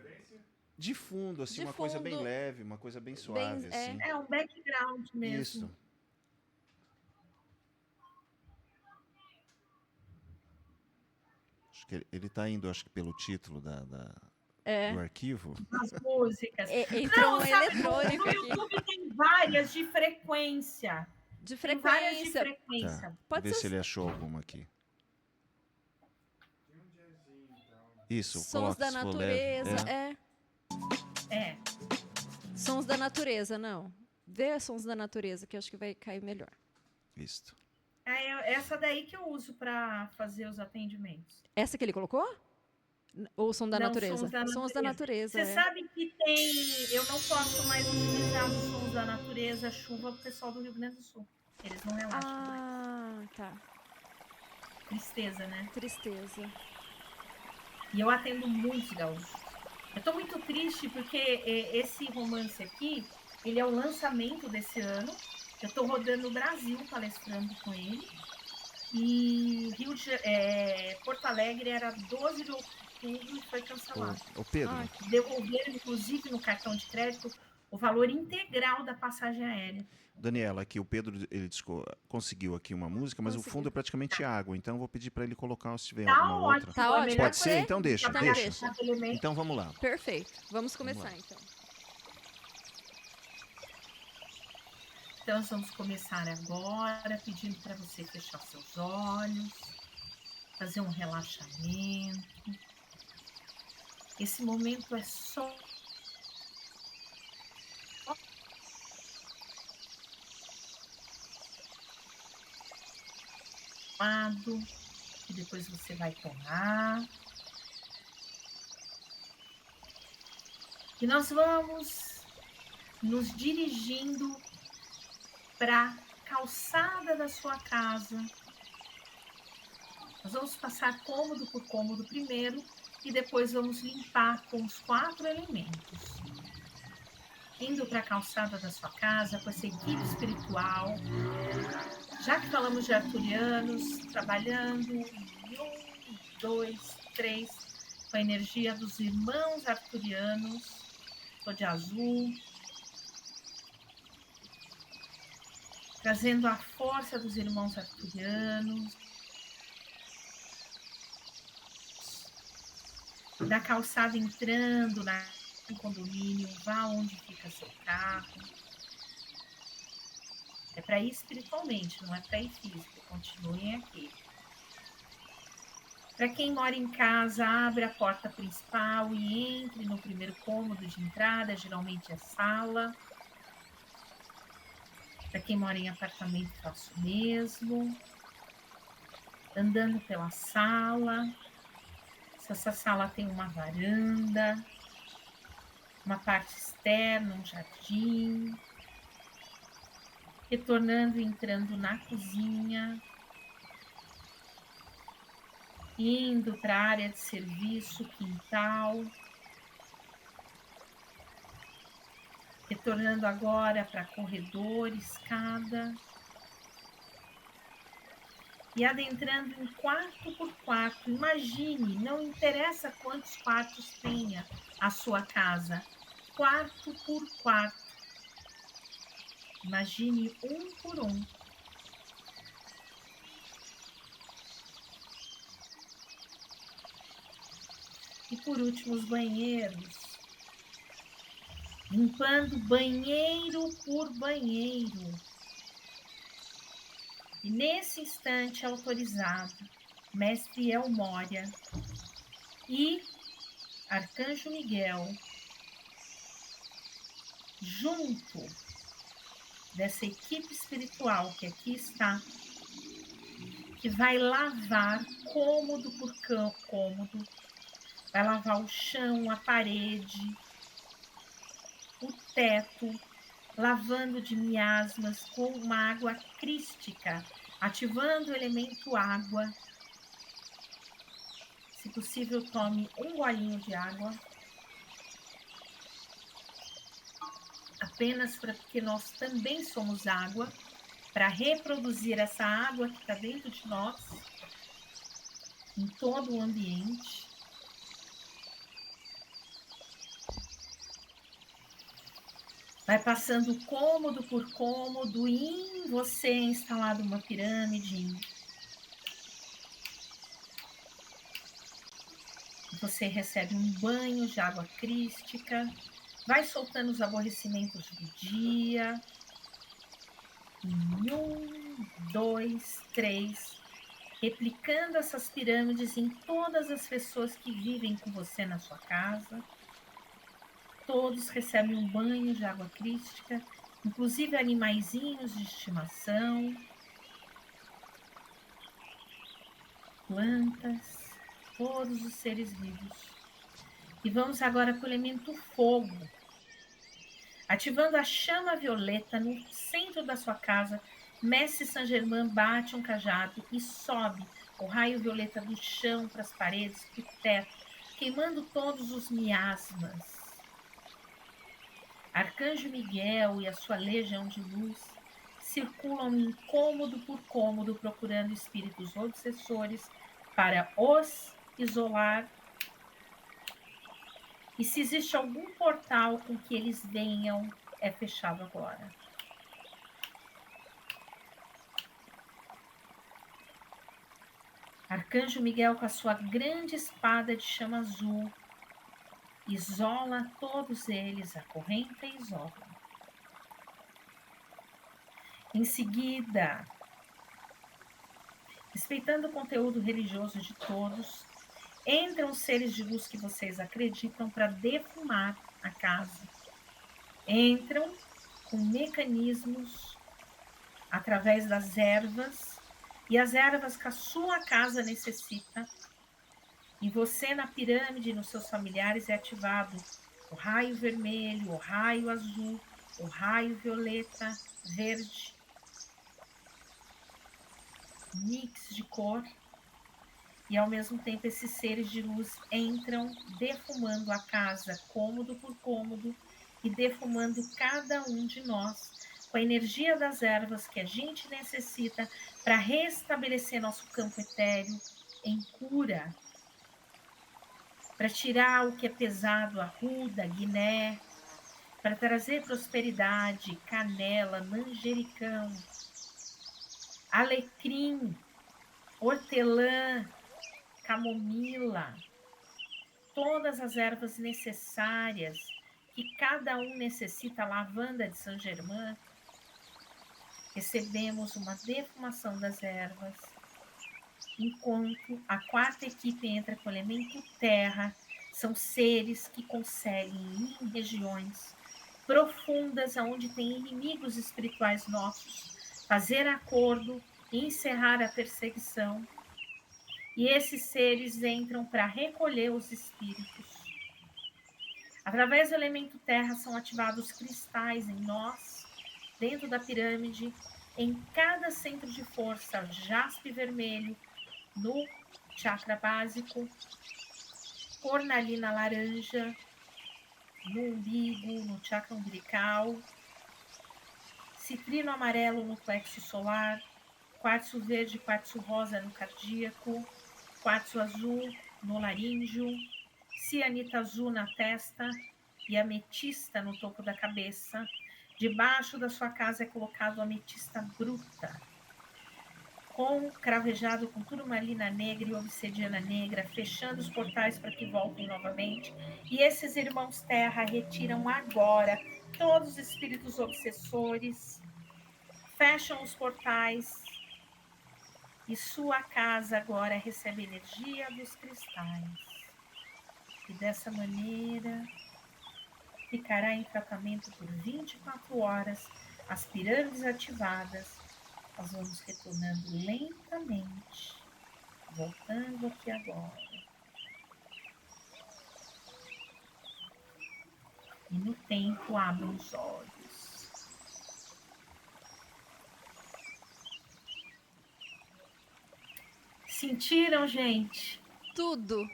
De fundo, assim, De uma coisa bem fundo. leve, uma coisa bem suave, é. assim. É um background mesmo. Isso. Acho que ele tá indo, acho que pelo título do arquivo. As músicas. Entrou um sabe, eletrônico no aqui. YouTube tem várias de frequência. De Tem várias de frequência. frequência. Tá. Pode Ver ser se ele achou alguma aqui. Isso, sons coloca da se for leve. natureza. É. É. Sons da natureza, não. Vê sons da natureza, que eu acho que vai cair melhor. Isso. É essa daí que eu uso para fazer os atendimentos. Essa que ele colocou? Ou som da Não, natureza? sons da natureza. Sons da natureza, Você sabe que eu não posso mais utilizar os sons da natureza, chuva, pro pessoal do Rio Grande do Sul. Eles não relaxam mais. Ah, tá. Tristeza, né? Tristeza. E eu atendo muitos gaúchos. Eu tô muito triste porque esse romance aqui, ele é o lançamento desse ano. Eu tô rodando o Brasil palestrando com ele. E Porto Alegre era 12 de outubro e foi cancelado. Ô, Pedro, Ai, Devolveram, inclusive, no cartão de crédito, o valor integral da passagem aérea. Daniela, aqui o Pedro ele conseguiu aqui uma música, mas o Conseguiu. fundo é praticamente água, então eu vou pedir para ele colocar se tiver Tá alguma ótimo. outra. Tá a ótimo. melhor Pode ser? coisa Então deixa, é deixa. trabalhar com elemento. Então vamos lá. perfeito. Vamos começar, lá. então. Então, nós vamos começar agora, pedindo para você fechar seus olhos, fazer um relaxamento. Esse momento é só e depois você vai tomar. E nós vamos nos dirigindo para a calçada da sua casa. Nós vamos passar cômodo por cômodo primeiro e depois vamos limpar com os 4 elementos. Indo para a calçada da sua casa com essa equipe espiritual. Já que falamos de arturianos, trabalhando em 1, 2, 3, com a energia dos irmãos arturianos. Estou de azul. Trazendo a força dos irmãos arturianos. Da calçada entrando no condomínio, vá onde fica seu carro. É para ir espiritualmente, não é para ir físico. Continuem aqui. Para quem mora em casa, abre a porta principal e entre no primeiro cômodo de entrada, geralmente é sala. Para quem mora em apartamento, faço o mesmo. Andando pela sala. Se essa sala tem uma varanda, uma parte externa, um jardim. Retornando e entrando na cozinha. Indo para a área de serviço, quintal. Retornando agora para corredor, escada. E adentrando em quarto por quarto. Imagine, não interessa quantos quartos tenha a sua casa. Quarto por quarto. Imagine um por um. E por último, os banheiros. Limpando banheiro por banheiro. E nesse instante autorizado, Mestre El Moria e Arcanjo Miguel, junto dessa equipe espiritual que aqui está, que vai lavar cômodo por cômodo, vai lavar o chão, a parede, o teto, lavando de miasmas com uma água crística, ativando o elemento água. Se possível, tome um golinho de água. Apenas porque nós também somos água, para reproduzir essa água que está dentro de nós, em todo o ambiente. Vai passando cômodo por cômodo, e em você é instalado uma pirâmide. Você recebe um banho de água crística, vai soltando os aborrecimentos do dia. Em 1, 2, 3, replicando essas pirâmides em todas as pessoas que vivem com você na sua casa. Todos recebem um banho de água crística, inclusive animaizinhos de estimação, plantas, todos os seres vivos. E vamos agora para o elemento fogo. Ativando a chama violeta no centro da sua casa, Mestre Saint-Germain bate um cajado e sobe o raio violeta do chão para as paredes, para o teto, queimando todos os miasmas. Arcanjo Miguel e a sua legião de luz circulam em cômodo por cômodo, procurando espíritos obsessores para os isolar. E se existe algum portal com que eles venham, é fechado agora. Arcanjo Miguel, com a sua grande espada de chama azul, isola todos eles, acorrenta e isola. Em seguida, respeitando o conteúdo religioso de todos, entram os seres de luz que vocês acreditam para defumar a casa. Entram com mecanismos através das ervas, e as ervas que a sua casa necessita. E você na pirâmide, nos seus familiares, é ativado o raio vermelho, o raio azul, o raio violeta, verde, mix de cor. E ao mesmo tempo esses seres de luz entram defumando a casa cômodo por cômodo e defumando cada um de nós com a energia das ervas que a gente necessita para restabelecer nosso campo etéreo em cura, para tirar o que é pesado, arruda, guiné, para trazer prosperidade, canela, manjericão, alecrim, hortelã, camomila, todas as ervas necessárias que cada um necessita, a lavanda de Saint-Germain. Recebemos uma defumação das ervas enquanto a quarta equipe entra com o elemento terra. São seres que conseguem ir em regiões profundas, onde tem inimigos espirituais nossos, fazer acordo e encerrar a perseguição. E esses seres entram para recolher os espíritos. Através do elemento terra são ativados cristais em nós, dentro da pirâmide, em cada centro de força, jaspe vermelho, no chakra básico, cornalina laranja, no umbigo, no chakra umbilical, citrino amarelo no plexo solar, quartzo verde e quartzo rosa no cardíaco, quartzo azul no laríngeo, cianita azul na testa e ametista no topo da cabeça. Debaixo da sua casa é colocado ametista bruta, com cravejado com turmalina negra e obsidiana negra, fechando os portais para que voltem novamente. E esses irmãos terra retiram agora todos os espíritos obsessores, fecham os portais, e sua casa agora recebe energia dos cristais. E dessa maneira ficará em tratamento por 24 horas, as pirâmides ativadas. Nós vamos retornando lentamente, voltando aqui agora. E no tempo, abra os olhos. Sentiram, gente? Tudo.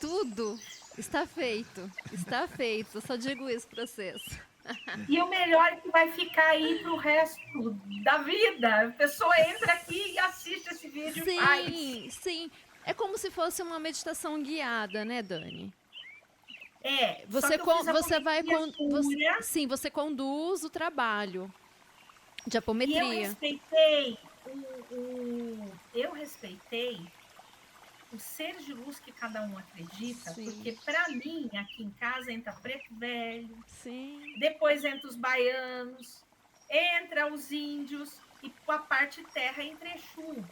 Tudo está feito. Está feito. Eu só digo isso para vocês. E o melhor é que vai ficar aí pro resto da vida. A pessoa entra aqui e assiste esse vídeo e faz. Sim, sim. É como se fosse uma meditação guiada, né, Dani? É, Você, você vai você, sim, você conduz o trabalho de e apometria. eu respeitei os seres de luz que cada um acredita, Sim. porque para mim, aqui em casa, entra preto velho, Sim. depois entra os baianos, entra os índios, e a parte terra entra Exu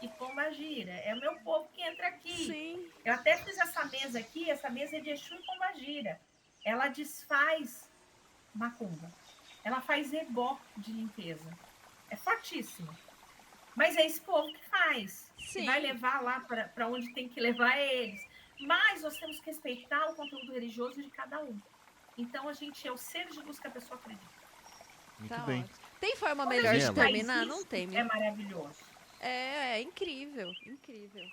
e Pombagira. É o meu povo que entra aqui. Sim. Eu até fiz essa mesa aqui, essa mesa é de Exu e Pombagira. Ela desfaz macumba. Ela faz ebó de limpeza. É fortíssimo. Mas é esse povo que faz. Sim. Que vai levar lá para onde tem que levar eles. Mas nós temos que respeitar o conteúdo religioso de cada um. Então, a gente é o ser de luz que a pessoa acredita. Muito bem. Ótimo. Tem forma Quando melhor a de gente terminar? faz Não isso, tem. É maravilhoso. É incrível, incrível.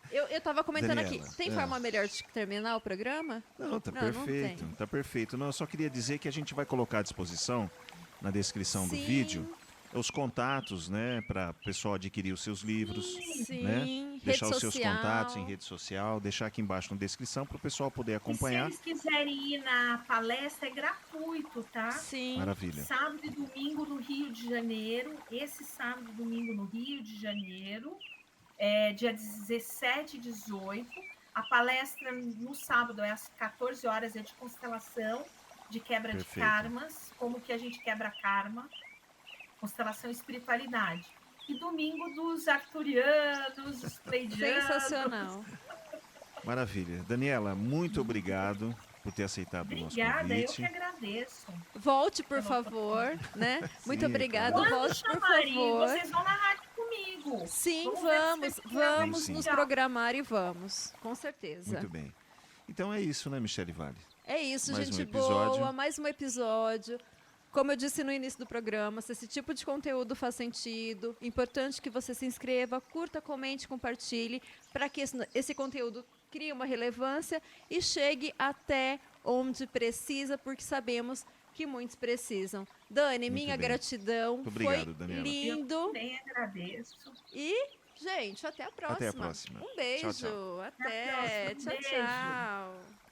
Eu tava comentando Daniela, aqui, tem forma melhor de terminar o programa? Não, tá perfeito, tá perfeito. Não, eu só queria dizer que a gente vai colocar à disposição, na descrição do vídeo, os contatos, né, para o pessoal adquirir os seus livros, Sim, né? Deixar os seus contatos em rede social, deixar aqui embaixo na descrição para o pessoal poder acompanhar. E se eles quiserem ir na palestra, é gratuito, tá? Sim. Maravilha. Sábado e domingo no Rio de Janeiro. Esse sábado e domingo no Rio de Janeiro, dia 17 e 18. A palestra no sábado é às 14 horas, é de constelação, de quebra de karmas, como que a gente quebra karma, constelação e espiritualidade. E domingo dos arturianos, dos pleidianos. Sensacional. Maravilha. Daniela, muito obrigado por ter aceitado o nosso convite. Obrigada, eu que agradeço. Volte, por favor, né? Muito obrigado, Quando volte, por chamarem, favor. vocês vão na rádio comigo. Sim, vamos nos programar e vamos, com certeza. Muito bem. Então é isso, né, Michele Vale? É isso, mais gente boa, mais um episódio. Como eu disse no início do programa, se esse tipo de conteúdo faz sentido, importante que você se inscreva, curta, comente, compartilhe, para que esse conteúdo crie uma relevância e chegue até onde precisa, porque sabemos que muitos precisam. Dani, minha gratidão. Muito obrigado, foi Daniela. lindo. Eu também agradeço. E, gente, até a próxima. Até a próxima. Um beijo. Tchau, tchau. Até. Até a próxima. Um Tchau, beijo. tchau.